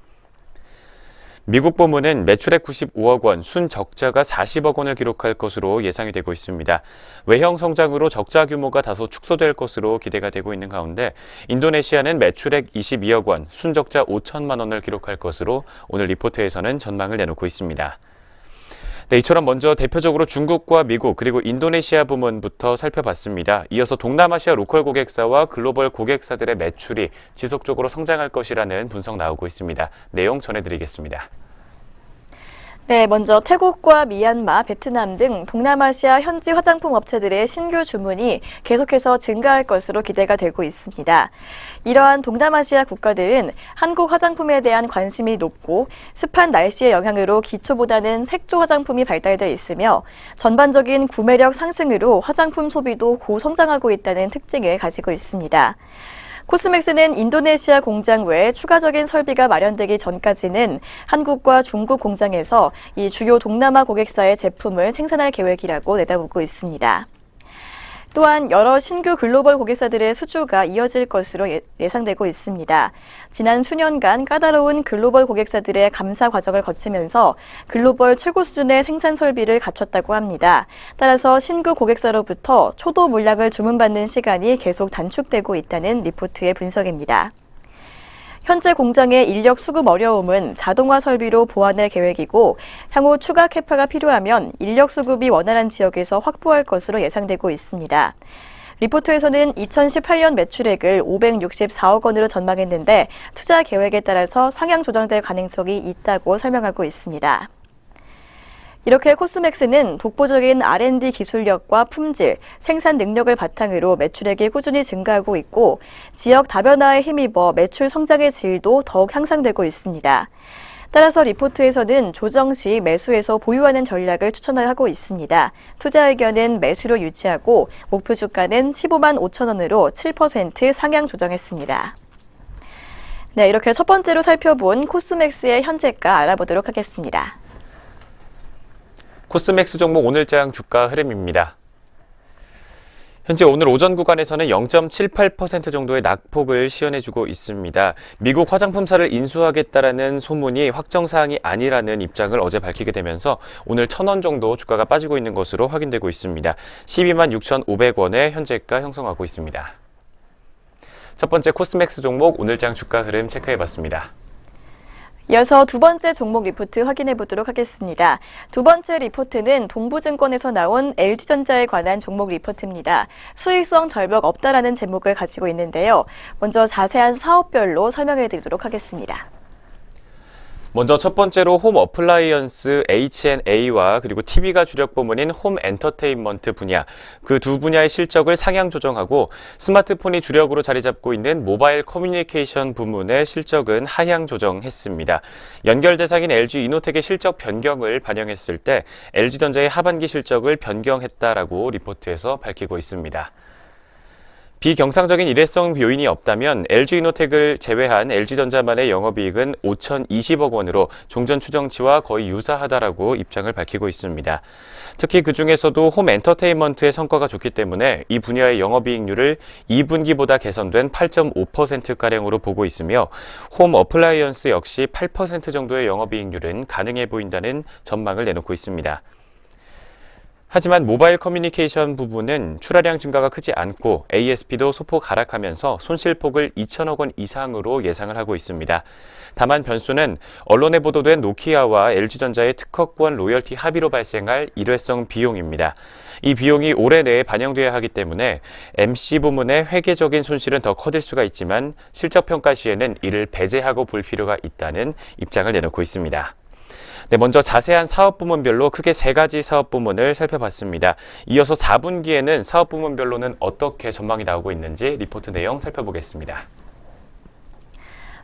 미국 부문은 매출액 95억 원, 순적자가 40억 원을 기록할 것으로 예상이 되고 있습니다. 외형 성장으로 적자 규모가 다소 축소될 것으로 기대가 되고 있는 가운데 인도네시아는 매출액 22억 원, 순적자 5천만 원을 기록할 것으로 오늘 리포트에서는 전망을 내놓고 있습니다. 네, 이처럼 먼저 대표적으로 중국과 미국 그리고 인도네시아 부문부터 살펴봤습니다. 이어서 동남아시아 로컬 고객사와 글로벌 고객사들의 매출이 지속적으로 성장할 것이라는 분석 나오고 있습니다. 내용 전해드리겠습니다. 네, 먼저 태국과 미얀마, 베트남 등 동남아시아 현지 화장품 업체들의 신규 주문이 계속해서 증가할 것으로 기대가 되고 있습니다. 이러한 동남아시아 국가들은 한국 화장품에 대한 관심이 높고 습한 날씨의 영향으로 기초보다는 색조 화장품이 발달되어 있으며 전반적인 구매력 상승으로 화장품 소비도 고성장하고 있다는 특징을 가지고 있습니다. 코스맥스는 인도네시아 공장 외에 추가적인 설비가 마련되기 전까지는 한국과 중국 공장에서 이 주요 동남아 고객사의 제품을 생산할 계획이라고 내다보고 있습니다. 또한 여러 신규 글로벌 고객사들의 수주가 이어질 것으로 예상되고 있습니다. 지난 수년간 까다로운 글로벌 고객사들의 감사 과정을 거치면서 글로벌 최고 수준의 생산 설비를 갖췄다고 합니다. 따라서 신규 고객사로부터 초도 물량을 주문받는 시간이 계속 단축되고 있다는 리포트의 분석입니다. 현재 공장의 인력 수급 어려움은 자동화 설비로 보완할 계획이고 향후 추가 캐파가 필요하면 인력 수급이 원활한 지역에서 확보할 것으로 예상되고 있습니다. 리포트에서는 2018년 매출액을 564억 원으로 전망했는데 투자 계획에 따라서 상향 조정될 가능성이 있다고 설명하고 있습니다. 이렇게 코스맥스는 독보적인 R&D 기술력과 품질, 생산 능력을 바탕으로 매출액이 꾸준히 증가하고 있고 지역 다변화에 힘입어 매출 성장의 질도 더욱 향상되고 있습니다. 따라서 리포트에서는 조정 시 매수에서 보유하는 전략을 추천하고 있습니다. 투자 의견은 매수로 유지하고 목표 주가는 15만 5천 원으로 7% 상향 조정했습니다. 네, 이렇게 첫 번째로 살펴본 코스맥스의 현재가 알아보도록 하겠습니다. 코스맥스 종목 오늘장 주가 흐름입니다. 현재 오늘 오전 구간에서는 0.78% 정도의 낙폭을 시현해주고 있습니다. 미국 화장품사를 인수하겠다라는 소문이 확정사항이 아니라는 입장을 어제 밝히게 되면서 오늘 1,000원 정도 주가가 빠지고 있는 것으로 확인되고 있습니다. 12만 6,500원에 현재가 형성하고 있습니다. 첫 번째 코스맥스 종목 오늘장 주가 흐름 체크해봤습니다. 이어서 두 번째 종목 리포트 확인해 보도록 하겠습니다. 두 번째 리포트는 동부증권에서 나온 LG전자에 관한 종목 리포트입니다. 수익성 절벽 없다라는 제목을 가지고 있는데요. 먼저 자세한 사업별로 설명해 드리도록 하겠습니다. 먼저 첫 번째로 홈 어플라이언스 H&A와 그리고 TV가 주력 부문인 홈 엔터테인먼트 분야, 그 두 분야의 실적을 상향 조정하고 스마트폰이 주력으로 자리 잡고 있는 모바일 커뮤니케이션 부문의 실적은 하향 조정했습니다. 연결 대상인 LG 이노텍의 실적 변경을 반영했을 때 LG전자의 하반기 실적을 변경했다라고 리포트에서 밝히고 있습니다. 비경상적인 일회성 요인이 없다면 LG이노텍을 제외한 LG전자만의 영업이익은 5,020억 원으로 종전 추정치와 거의 유사하다라고 입장을 밝히고 있습니다. 특히 그중에서도 홈 엔터테인먼트의 성과가 좋기 때문에 이 분야의 영업이익률을 2분기보다 개선된 8.5%가량으로 보고 있으며 홈 어플라이언스 역시 8% 정도의 영업이익률은 가능해 보인다는 전망을 내놓고 있습니다. 하지만 모바일 커뮤니케이션 부분은 출하량 증가가 크지 않고 ASP도 소폭 하락하면서 손실폭을 2천억 원 이상으로 예상을 하고 있습니다. 다만 변수는 언론에 보도된 노키아와 LG전자의 특허권 로열티 합의로 발생할 일회성 비용입니다. 이 비용이 올해 내에 반영돼야 하기 때문에 MC 부문의 회계적인 손실은 더 커질 수가 있지만 실적평가 시에는 이를 배제하고 볼 필요가 있다는 입장을 내놓고 있습니다. 네, 먼저 자세한 사업 부문별로 크게 3가지 사업 부문을 살펴봤습니다. 이어서 4분기에는 사업 부문별로는 어떻게 전망이 나오고 있는지 리포트 내용 살펴보겠습니다.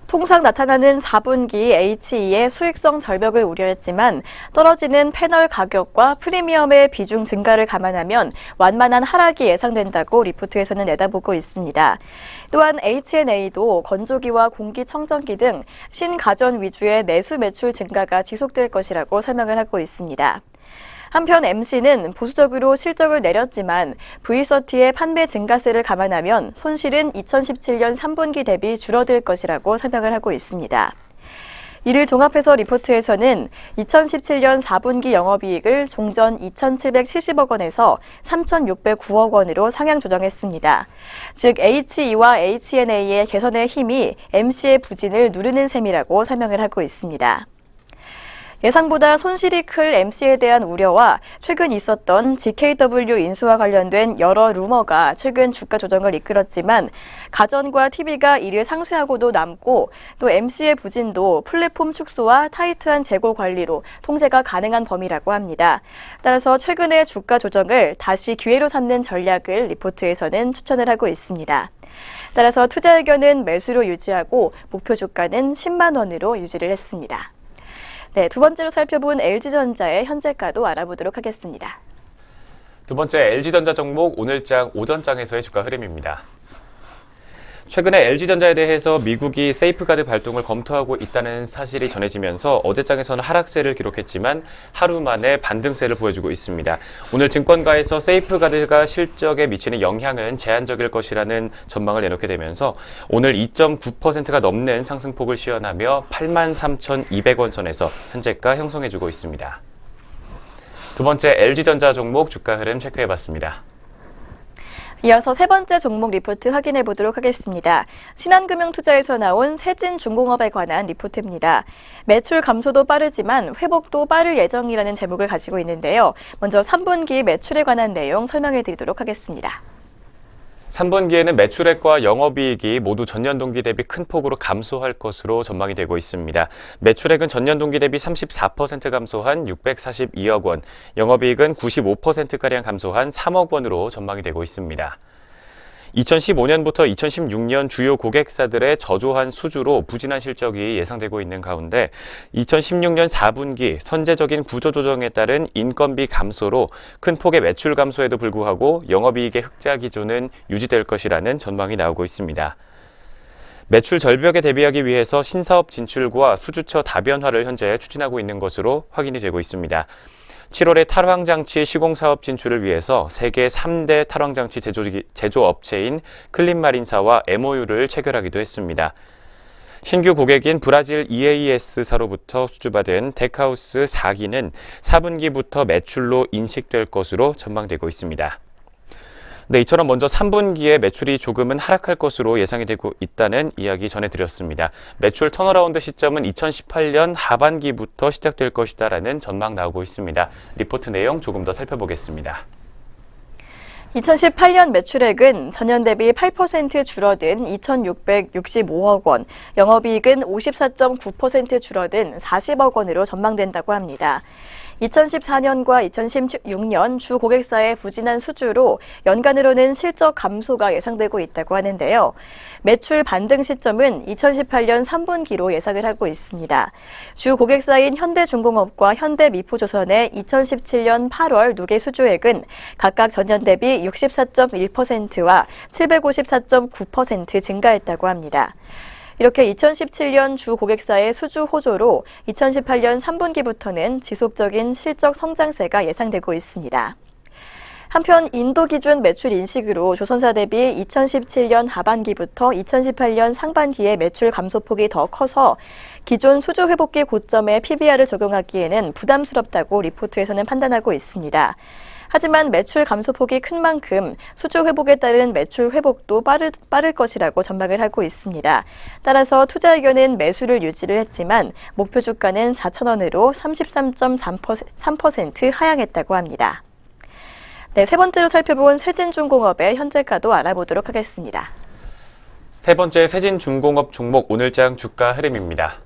통상 나타나는 4분기 HE의 수익성 절벽을 우려했지만 떨어지는 패널 가격과 프리미엄의 비중 증가를 감안하면 완만한 하락이 예상된다고 리포트에서는 내다보고 있습니다. 또한 H&A도 건조기와 공기청정기 등 신가전 위주의 내수 매출 증가가 지속될 것이라고 설명을 하고 있습니다. 한편 MC는 보수적으로 실적을 내렸지만 V30의 판매 증가세를 감안하면 손실은 2017년 3분기 대비 줄어들 것이라고 설명을 하고 있습니다. 이를 종합해서 리포트에서는 2017년 4분기 영업이익을 종전 2,770억 원에서 3,609억 원으로 상향 조정했습니다. 즉 HE와 H&A의 개선의 힘이 MC의 부진을 누르는 셈이라고 설명을 하고 있습니다. 예상보다 손실이 클 MC에 대한 우려와 최근 있었던 GKW 인수와 관련된 여러 루머가 최근 주가 조정을 이끌었지만 가전과 TV가 이를 상쇄하고도 남고 또 MC의 부진도 플랫폼 축소와 타이트한 재고 관리로 통제가 가능한 범위라고 합니다. 따라서 최근의 주가 조정을 다시 기회로 삼는 전략을 리포트에서는 추천을 하고 있습니다. 따라서 투자 의견은 매수로 유지하고 목표 주가는 10만 원으로 유지를 했습니다. 네, 두 번째로 살펴본 LG전자의 현재가도 알아보도록 하겠습니다. 두 번째 LG전자 종목 오늘장 오전장에서의 주가 흐름입니다. 최근에 LG전자에 대해서 미국이 세이프가드 발동을 검토하고 있다는 사실이 전해지면서 어제장에서는 하락세를 기록했지만 하루 만에 반등세를 보여주고 있습니다. 오늘 증권가에서 세이프가드가 실적에 미치는 영향은 제한적일 것이라는 전망을 내놓게 되면서 오늘 2.9%가 넘는 상승폭을 시현하며 83,200원 선에서 현재가 형성해주고 있습니다. 두 번째 LG전자 종목 주가 흐름 체크해봤습니다. 이어서 세 번째 종목 리포트 확인해 보도록 하겠습니다. 신한금융투자에서 나온 세진중공업에 관한 리포트입니다. 매출 감소도 빠르지만 회복도 빠를 예정이라는 제목을 가지고 있는데요. 먼저 3분기 매출에 관한 내용 설명해 드리도록 하겠습니다. 3분기에는 매출액과 영업이익이 모두 전년 동기 대비 큰 폭으로 감소할 것으로 전망이 되고 있습니다. 매출액은 전년 동기 대비 34% 감소한 642억 원, 영업이익은 95%가량 감소한 3억 원으로 전망이 되고 있습니다. 2015년부터 2016년 주요 고객사들의 저조한 수주로 부진한 실적이 예상되고 있는 가운데 2016년 4분기 선제적인 구조조정에 따른 인건비 감소로 큰 폭의 매출 감소에도 불구하고 영업이익의 흑자 기조는 유지될 것이라는 전망이 나오고 있습니다. 매출 절벽에 대비하기 위해서 신사업 진출과 수주처 다변화를 현재 추진하고 있는 것으로 확인이 되고 있습니다. 7월에 탈황장치 시공사업 진출을 위해서 세계 3대 탈황장치 제조업체인 클린마린사와 MOU를 체결하기도 했습니다. 신규 고객인 브라질 EAS사로부터 수주받은 덱하우스 4기는 4분기부터 매출로 인식될 것으로 전망되고 있습니다. 네, 이처럼 먼저 3분기에 매출이 조금은 하락할 것으로 예상이 되고 있다는 이야기 전해드렸습니다. 매출 턴어라운드 시점은 2018년 하반기부터 시작될 것이다라는 전망 나오고 있습니다. 리포트 내용 조금 더 살펴보겠습니다. 2018년 매출액은 전년 대비 8% 줄어든 2,665억 원, 영업이익은 54.9% 줄어든 40억 원으로 전망된다고 합니다. 2014년과 2016년 주 고객사의 부진한 수주로 연간으로는 실적 감소가 예상되고 있다고 하는데요. 매출 반등 시점은 2018년 3분기로 예상을 하고 있습니다. 주 고객사인 현대중공업과 현대미포조선의 2017년 8월 누계 수주액은 각각 전년 대비 64.1%와 754.9% 증가했다고 합니다. 이렇게 2017년 주 고객사의 수주 호조로 2018년 3분기부터는 지속적인 실적 성장세가 예상되고 있습니다. 한편 인도 기준 매출 인식으로 조선사 대비 2017년 하반기부터 2018년 상반기의 매출 감소폭이 더 커서 기존 수주 회복기 고점에 PBR을 적용하기에는 부담스럽다고 리포트에서는 판단하고 있습니다. 하지만 매출 감소폭이 큰 만큼 수주 회복에 따른 매출 회복도 빠를 것이라고 전망을 하고 있습니다. 따라서 투자 의견은 매수를 유지를 했지만 목표 주가는 4,000원으로 33.3% 하향했다고 합니다. 네, 세 번째로 살펴본 세진중공업의 현재가도 알아보도록 하겠습니다. 세 번째 세진중공업 종목 오늘장 주가 흐름입니다.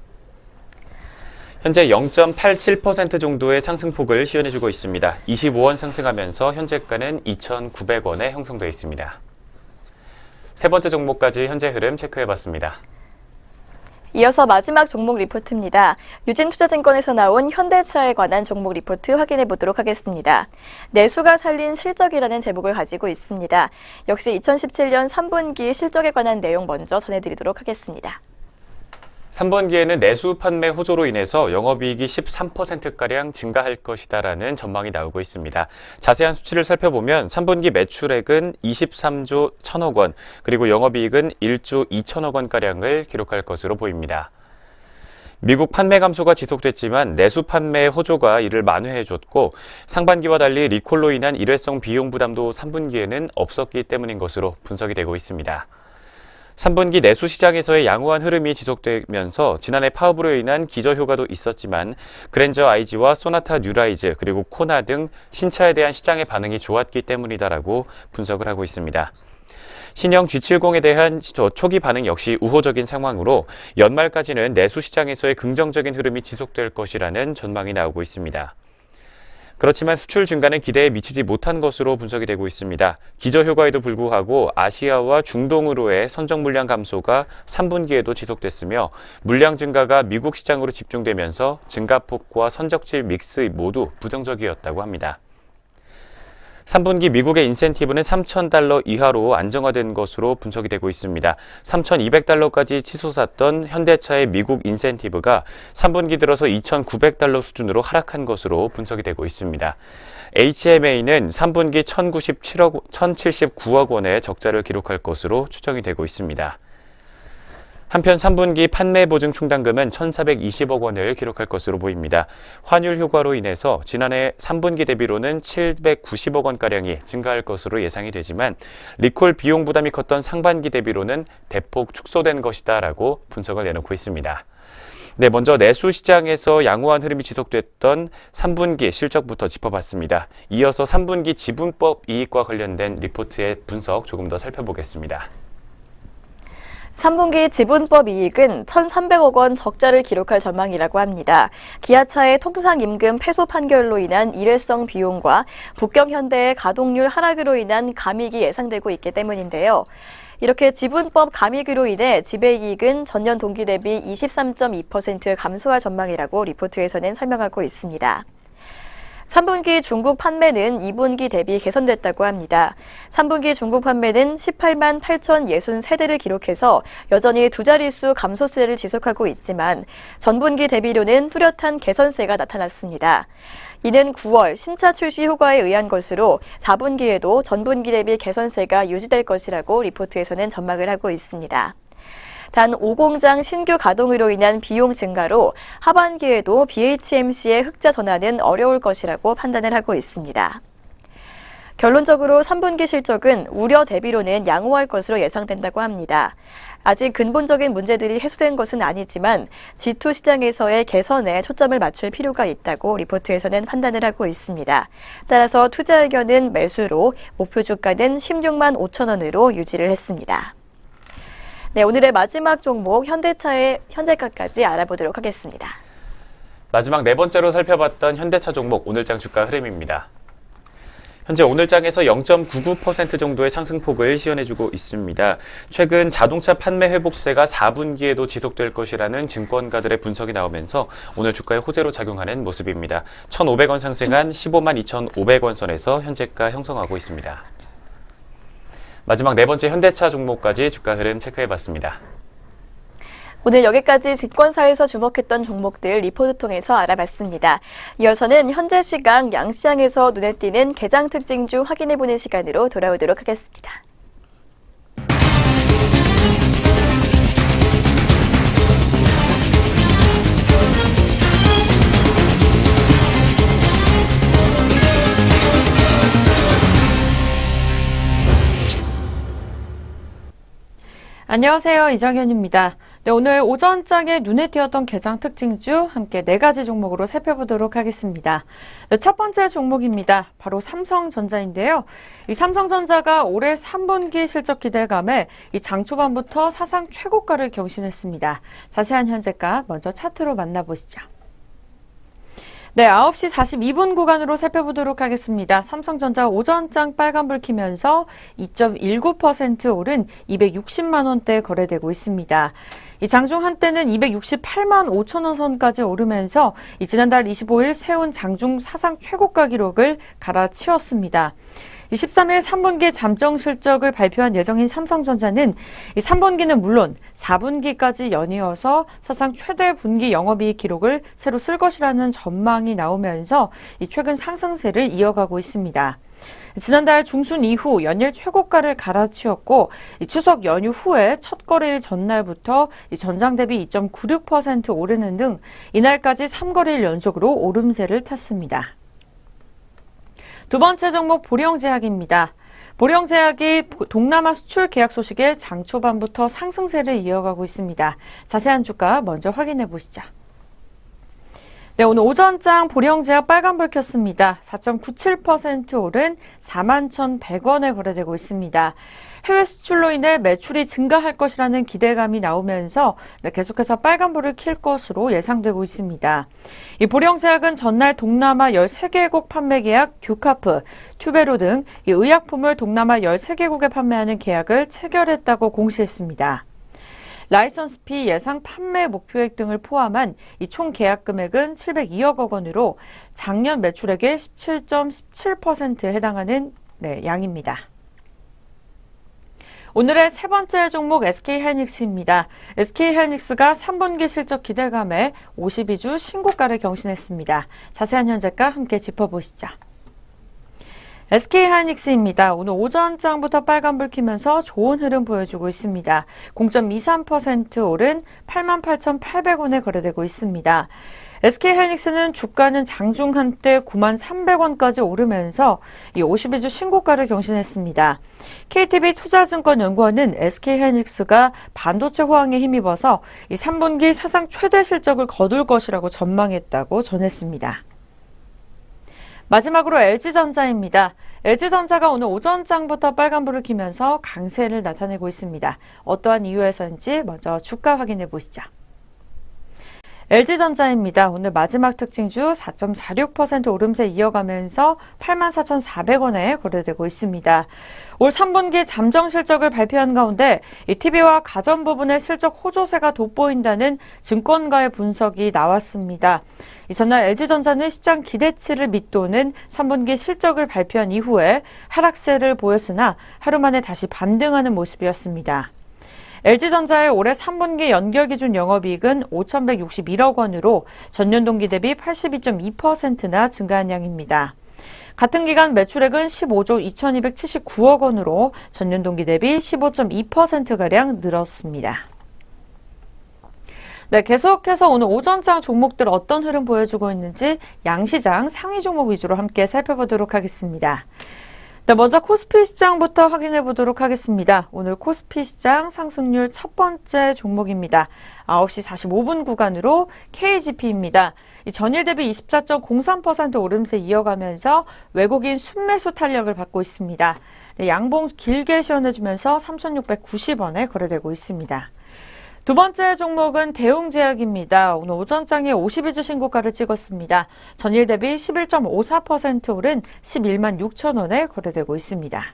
현재 0.87% 정도의 상승폭을 시현해주고 있습니다. 25원 상승하면서 현재가는 2,900원에 형성되어 있습니다. 세 번째 종목까지 현재 흐름 체크해봤습니다. 이어서 마지막 종목 리포트입니다. 유진투자증권에서 나온 현대차에 관한 종목 리포트 확인해 보도록 하겠습니다. 내수가 살린 실적이라는 제목을 가지고 있습니다. 역시 2017년 3분기 실적에 관한 내용 먼저 전해드리도록 하겠습니다. 3분기에는 내수 판매 호조로 인해서 영업이익이 13%가량 증가할 것이다라는 전망이 나오고 있습니다. 자세한 수치를 살펴보면 3분기 매출액은 23조 1천억 원, 그리고 영업이익은 1조 2천억 원가량을 기록할 것으로 보입니다. 미국 판매 감소가 지속됐지만 내수 판매 호조가 이를 만회해줬고 상반기와 달리 리콜로 인한 일회성 비용 부담도 3분기에는 없었기 때문인 것으로 분석이 되고 있습니다. 3분기 내수 시장에서의 양호한 흐름이 지속되면서 지난해 파업으로 인한 기저효과도 있었지만 그랜저 IG와 소나타 뉴라이즈 그리고 코나 등 신차에 대한 시장의 반응이 좋았기 때문이다라고 분석을 하고 있습니다. 신형 G70에 대한 초기 반응 역시 우호적인 상황으로 연말까지는 내수 시장에서의 긍정적인 흐름이 지속될 것이라는 전망이 나오고 있습니다. 그렇지만 수출 증가는 기대에 미치지 못한 것으로 분석이 되고 있습니다. 기저효과에도 불구하고 아시아와 중동으로의 선적 물량 감소가 3분기에도 지속됐으며 물량 증가가 미국 시장으로 집중되면서 증가폭과 선적질 믹스 모두 부정적이었다고 합니다. 3분기 미국의 인센티브는 3,000달러 이하로 안정화된 것으로 분석이 되고 있습니다. 3,200달러까지 치솟았던 현대차의 미국 인센티브가 3분기 들어서 2,900달러 수준으로 하락한 것으로 분석이 되고 있습니다. HMA는 3분기 1,079억 원의 적자를 기록할 것으로 추정이 되고 있습니다. 한편 3분기 판매 보증 충당금은 1,420억 원을 기록할 것으로 보입니다. 환율 효과로 인해서 지난해 3분기 대비로는 790억 원가량이 증가할 것으로 예상이 되지만 리콜 비용 부담이 컸던 상반기 대비로는 대폭 축소된 것이다라고 분석을 내놓고 있습니다. 네, 먼저 내수 시장에서 양호한 흐름이 지속됐던 3분기 실적부터 짚어봤습니다. 이어서 3분기 지분법 이익과 관련된 리포트의 분석 조금 더 살펴보겠습니다. 3분기 지분법 이익은 1,300억 원 적자를 기록할 전망이라고 합니다. 기아차의 통상임금 패소 판결로 인한 일회성 비용과 북경현대의 가동률 하락으로 인한 감익이 예상되고 있기 때문인데요. 이렇게 지분법 감익으로 인해 지배이익은 전년 동기 대비 23.2% 감소할 전망이라고 리포트에서는 설명하고 있습니다. 3분기 중국 판매는 2분기 대비 개선됐다고 합니다. 3분기 중국 판매는 18만 8,063대를 기록해서 여전히 두 자릿수 감소세를 지속하고 있지만 전분기 대비로는 뚜렷한 개선세가 나타났습니다. 이는 9월 신차 출시 효과에 의한 것으로 4분기에도 전분기 대비 개선세가 유지될 것이라고 리포트에서는 전망을 하고 있습니다. 단 5공장 신규 가동으로 인한 비용 증가로 하반기에도 BHMC의 흑자 전환은 어려울 것이라고 판단을 하고 있습니다. 결론적으로 3분기 실적은 우려 대비로는 양호할 것으로 예상된다고 합니다. 아직 근본적인 문제들이 해소된 것은 아니지만 G2 시장에서의 개선에 초점을 맞출 필요가 있다고 리포트에서는 판단을 하고 있습니다. 따라서 투자 의견은 매수로 목표 주가는 16만 5천 원으로 유지를 했습니다. 네, 오늘의 마지막 종목 현대차의 현재가까지 알아보도록 하겠습니다. 마지막 네 번째로 살펴봤던 현대차 종목 오늘장 주가 흐름입니다. 현재 오늘장에서 0.99% 정도의 상승폭을 시현해주고 있습니다. 최근 자동차 판매 회복세가 4분기에도 지속될 것이라는 증권가들의 분석이 나오면서 오늘 주가에 호재로 작용하는 모습입니다. 1,500원 상승한 15만 2,500원 선에서 현재가 형성하고 있습니다. 마지막 네 번째 현대차 종목까지 주가 흐름 체크해봤습니다. 오늘 여기까지 증권사에서 주목했던 종목들 리포트 통해서 알아봤습니다. 이어서는 현재 시각 양시장에서 눈에 띄는 개장 특징주 확인해보는 시간으로 돌아오도록 하겠습니다. 안녕하세요. 이정현입니다. 네, 오늘 오전장에 눈에 띄었던 개장 특징주 함께 4가지 종목으로 살펴보도록 하겠습니다. 네, 첫 번째 종목입니다. 바로 삼성전자인데요. 이 삼성전자가 올해 3분기 실적 기대감에 이 장 초반부터 사상 최고가를 경신했습니다. 자세한 현재가 먼저 차트로 만나보시죠. 네, 9시 42분 구간으로 살펴보도록 하겠습니다. 삼성전자 오전장 빨간불 켜면서 2.19% 오른 260만 원대 거래되고 있습니다. 이 장중 한때는 268만 5천 원 선까지 오르면서 지난달 25일 세운 장중 사상 최고가 기록을 갈아치웠습니다. 23일 3분기 잠정 실적을 발표한 예정인 삼성전자는 이 3분기는 물론 4분기까지 연이어서 사상 최대 분기 영업이익 기록을 새로 쓸 것이라는 전망이 나오면서 이 최근 상승세를 이어가고 있습니다. 지난달 중순 이후 연일 최고가를 갈아치웠고 추석 연휴 후에 첫 거래일 전날부터 전장 대비 2.96% 오르는 등 이날까지 3거래일 연속으로 오름세를 탔습니다. 두 번째 종목 보령제약입니다. 보령제약이 동남아 수출 계약 소식에 장 초반부터 상승세를 이어가고 있습니다. 자세한 주가 먼저 확인해 보시죠. 네, 오늘 오전장 보령제약 빨간불 켰습니다. 4.97% 오른 41,100원에 거래되고 있습니다. 해외 수출로 인해 매출이 증가할 것이라는 기대감이 나오면서 계속해서 빨간불을 킬 것으로 예상되고 있습니다. 이 보령제약은 전날 동남아 13개국 판매 계약 듀카프, 튜베로 등 이 의약품을 동남아 13개국에 판매하는 계약을 체결했다고 공시했습니다. 라이선스피 예상 판매 목표액 등을 포함한 이 총 계약 금액은 702억 원으로 작년 매출액의 17.17%에 해당하는 양입니다. 오늘의 세 번째 종목 SK하이닉스입니다. SK하이닉스가 3분기 실적 기대감에 52주 신고가를 경신했습니다. 자세한 현재가 함께 짚어보시죠. SK하이닉스입니다. 오늘 오전장부터 빨간불 켜면서 좋은 흐름 보여주고 있습니다. 0.23% 오른 88,800원에 거래되고 있습니다. SK하이닉스는 주가는 장중 한때 93,300원까지 오르면서 이 52주 신고가를 경신했습니다. KTB 투자증권연구원은 SK하이닉스가 반도체 호황에 힘입어서 이 3분기 사상 최대 실적을 거둘 것이라고 전망했다고 전했습니다. 마지막으로 LG전자입니다. LG전자가 오늘 오전장부터 빨간불을 켜면서 강세를 나타내고 있습니다. 어떠한 이유에서인지 먼저 주가 확인해 보시죠. LG전자입니다. 오늘 마지막 특징주 4.46% 오름세 이어가면서 84,400원에 거래되고 있습니다. 올 3분기 잠정 실적을 발표한 가운데 이 TV와 가전 부분의 실적 호조세가 돋보인다는 증권가의 분석이 나왔습니다. 전날 LG전자는 시장 기대치를 밑도는 3분기 실적을 발표한 이후에 하락세를 보였으나 하루 만에 다시 반등하는 모습이었습니다. LG전자의 올해 3분기 연결기준 영업이익은 5,161억 원으로 전년 동기 대비 82.2%나 증가한 양입니다. 같은 기간 매출액은 15조 2,279억 원으로 전년 동기 대비 15.2%가량 늘었습니다. 네, 계속해서 오늘 오전장 종목들 어떤 흐름 보여주고 있는지 양시장 상위 종목 위주로 함께 살펴보도록 하겠습니다. 네, 먼저 코스피 시장부터 확인해 보도록 하겠습니다. 오늘 코스피 시장 상승률 첫 번째 종목입니다. 9시 45분 구간으로 KGP입니다. 전일 대비 24.03% 오름세 이어가면서 외국인 순매수 탄력을 받고 있습니다. 네, 양봉 길게 시연해주면서 3,690원에 거래되고 있습니다. 두 번째 종목은 대웅제약입니다. 오늘 오전장에 52주 신고가를 찍었습니다. 전일 대비 11.54% 오른 11만 6천 원에 거래되고 있습니다.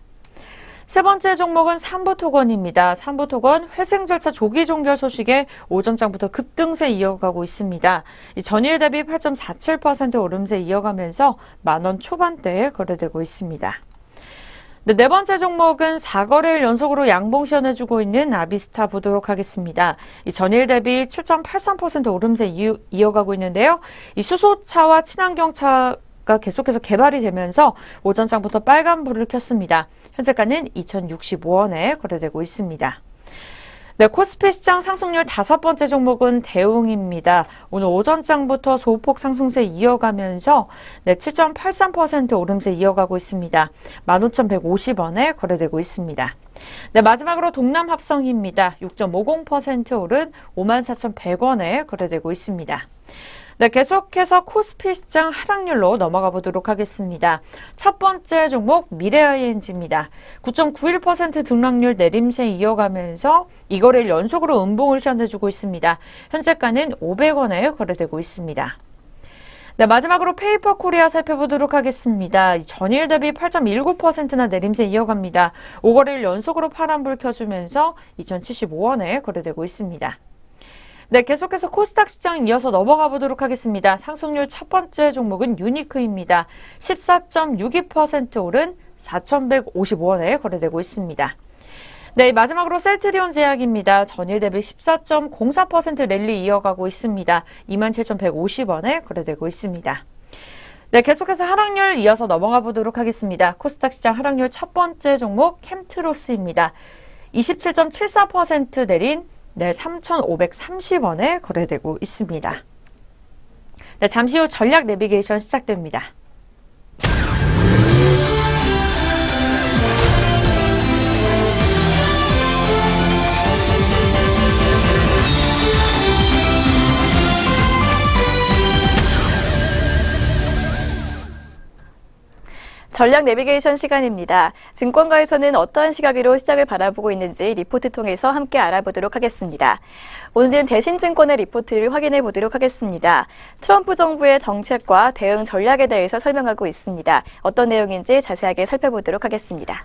세 번째 종목은 삼부토건입니다. 삼부토건 회생 절차 조기 종결 소식에 오전장부터 급등세 이어가고 있습니다. 전일 대비 8.47% 오름세 이어가면서 만원 초반대에 거래되고 있습니다. 네 번째 종목은 4거래일 연속으로 양봉 시연해주고 있는 아비스타 보도록 하겠습니다. 전일 대비 7.83% 오름세 이어가고 있는데요. 이 수소차와 친환경차가 계속해서 개발이 되면서 오전장부터 빨간불을 켰습니다. 현재가는 2,065원에 거래되고 있습니다. 네, 코스피 시장 상승률 다섯 번째 종목은 대웅입니다. 오늘 오전장부터 소폭 상승세 이어가면서 7.83% 오름세 이어가고 있습니다. 15,150원에 거래되고 있습니다. 네, 마지막으로 동남합성입니다. 6.50% 오른 54,100원에 거래되고 있습니다. 네, 계속해서 코스피 시장 하락률로 넘어가 보도록 하겠습니다. 첫 번째 종목 미래ING입니다. 9.91% 등락률 내림세 이어가면서 이거래일 연속으로 음봉을 시연해주고 있습니다. 현재가는 500원에 거래되고 있습니다. 네, 마지막으로 페이퍼코리아 살펴보도록 하겠습니다. 전일 대비 8.19%나 내림세 이어갑니다. 5거래일 연속으로 파란불 켜주면서 2,075원에 거래되고 있습니다. 네, 계속해서 코스닥 시장 이어서 넘어가 보도록 하겠습니다. 상승률 첫 번째 종목은 유니크입니다. 14.62% 오른 4,155원에 거래되고 있습니다. 네, 마지막으로 셀트리온 제약입니다. 전일 대비 14.04% 랠리 이어가고 있습니다. 27,150원에 거래되고 있습니다. 네, 계속해서 하락률 이어서 넘어가 보도록 하겠습니다. 코스닥 시장 하락률 첫 번째 종목 캠트로스입니다. 27.74% 내린 3,530원에 거래되고 있습니다. 네, 잠시 후 전략 내비게이션 시작됩니다. 전략 내비게이션 시간입니다. 증권가에서는 어떠한 시각으로 시장을 바라보고 있는지 리포트 통해서 함께 알아보도록 하겠습니다. 오늘은 대신증권의 리포트를 확인해 보도록 하겠습니다. 트럼프 정부의 정책과 대응 전략에 대해서 설명하고 있습니다. 어떤 내용인지 자세하게 살펴보도록 하겠습니다.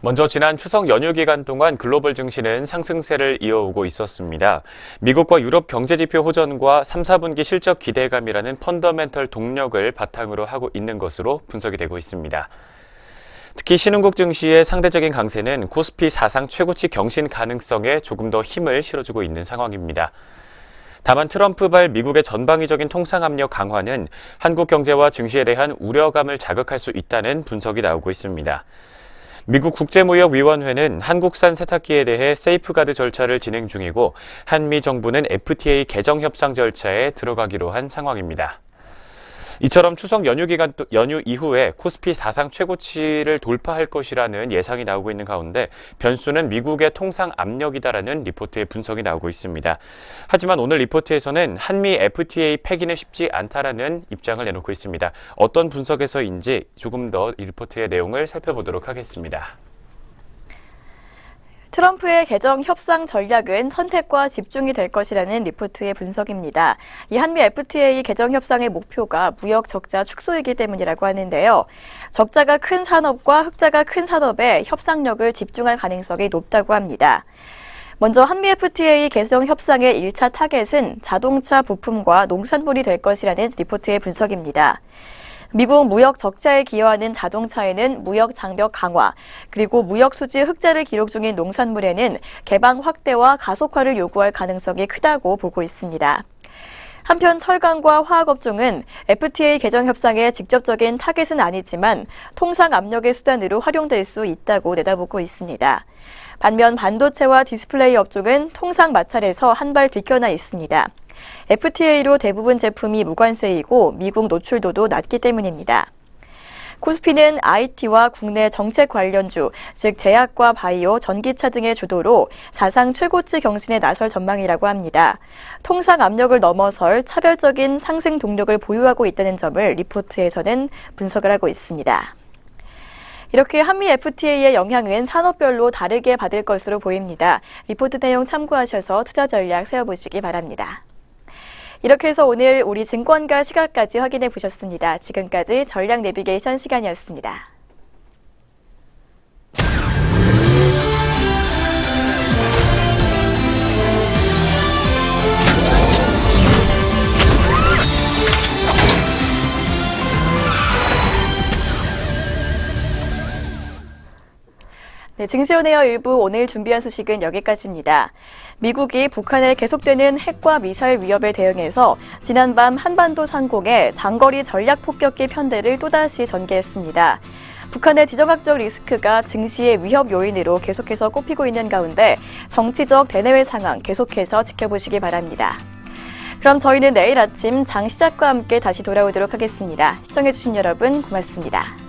먼저 지난 추석 연휴 기간 동안 글로벌 증시는 상승세를 이어오고 있었습니다. 미국과 유럽 경제지표 호전과 3, 4분기 실적 기대감이라는 펀더멘털 동력을 바탕으로 하고 있는 것으로 분석이 되고 있습니다. 특히 신흥국 증시의 상대적인 강세는 코스피 사상 최고치 경신 가능성에 조금 더 힘을 실어주고 있는 상황입니다. 다만 트럼프발 미국의 전방위적인 통상압력 강화는 한국 경제와 증시에 대한 우려감을 자극할 수 있다는 분석이 나오고 있습니다. 미국 국제무역위원회는 한국산 세탁기에 대해 세이프가드 절차를 진행 중이고 한미 정부는 FTA 개정 협상 절차에 들어가기로 한 상황입니다. 이처럼 추석 연휴 이후에 코스피 사상 최고치를 돌파할 것이라는 예상이 나오고 있는 가운데 변수는 미국의 통상 압력이다라는 리포트의 분석이 나오고 있습니다. 하지만 오늘 리포트에서는 한미 FTA 폐기는 쉽지 않다라는 입장을 내놓고 있습니다. 어떤 분석에서인지 조금 더 이 리포트의 내용을 살펴보도록 하겠습니다. 트럼프의 개정 협상 전략은 선택과 집중이 될 것이라는 리포트의 분석입니다. 이 한미 FTA 개정 협상의 목표가 무역 적자 축소이기 때문이라고 하는데요. 적자가 큰 산업과 흑자가 큰 산업에 협상력을 집중할 가능성이 높다고 합니다. 먼저 한미 FTA 개정 협상의 1차 타겟은 자동차 부품과 농산물이 될 것이라는 리포트의 분석입니다. 미국 무역 적자에 기여하는 자동차에는 무역 장벽 강화, 그리고 무역 수지 흑자를 기록 중인 농산물에는 개방 확대와 가속화를 요구할 가능성이 크다고 보고 있습니다. 한편 철강과 화학업종은 FTA 개정 협상의 직접적인 타겟은 아니지만 통상 압력의 수단으로 활용될 수 있다고 내다보고 있습니다. 반면 반도체와 디스플레이 업종은 통상 마찰에서 한 발 비껴나 있습니다. FTA로 대부분 제품이 무관세이고 미국 노출도도 낮기 때문입니다. 코스피는 IT와 국내 정책 관련주, 즉 제약과 바이오, 전기차 등의 주도로 사상 최고치 경신에 나설 전망이라고 합니다. 통상 압력을 넘어설 차별적인 상승 동력을 보유하고 있다는 점을 리포트에서는 분석을 하고 있습니다. 이렇게 한미 FTA의 영향은 산업별로 다르게 받을 것으로 보입니다. 리포트 내용 참고하셔서 투자 전략 세워보시기 바랍니다. 이렇게 해서 오늘 우리 증권가 시각까지 확인해 보셨습니다. 지금까지 전략 내비게이션 시간이었습니다. 네, 증시온에어 일부 오늘 준비한 소식은 여기까지입니다. 미국이 북한의 계속되는 핵과 미사일 위협에 대응해서 지난밤 한반도 상공에 장거리 전략 폭격기 편대를 또다시 전개했습니다. 북한의 지정학적 리스크가 증시의 위협 요인으로 계속해서 꼽히고 있는 가운데 정치적 대내외 상황 계속해서 지켜보시기 바랍니다. 그럼 저희는 내일 아침 장 시작과 함께 다시 돌아오도록 하겠습니다. 시청해주신 여러분 고맙습니다.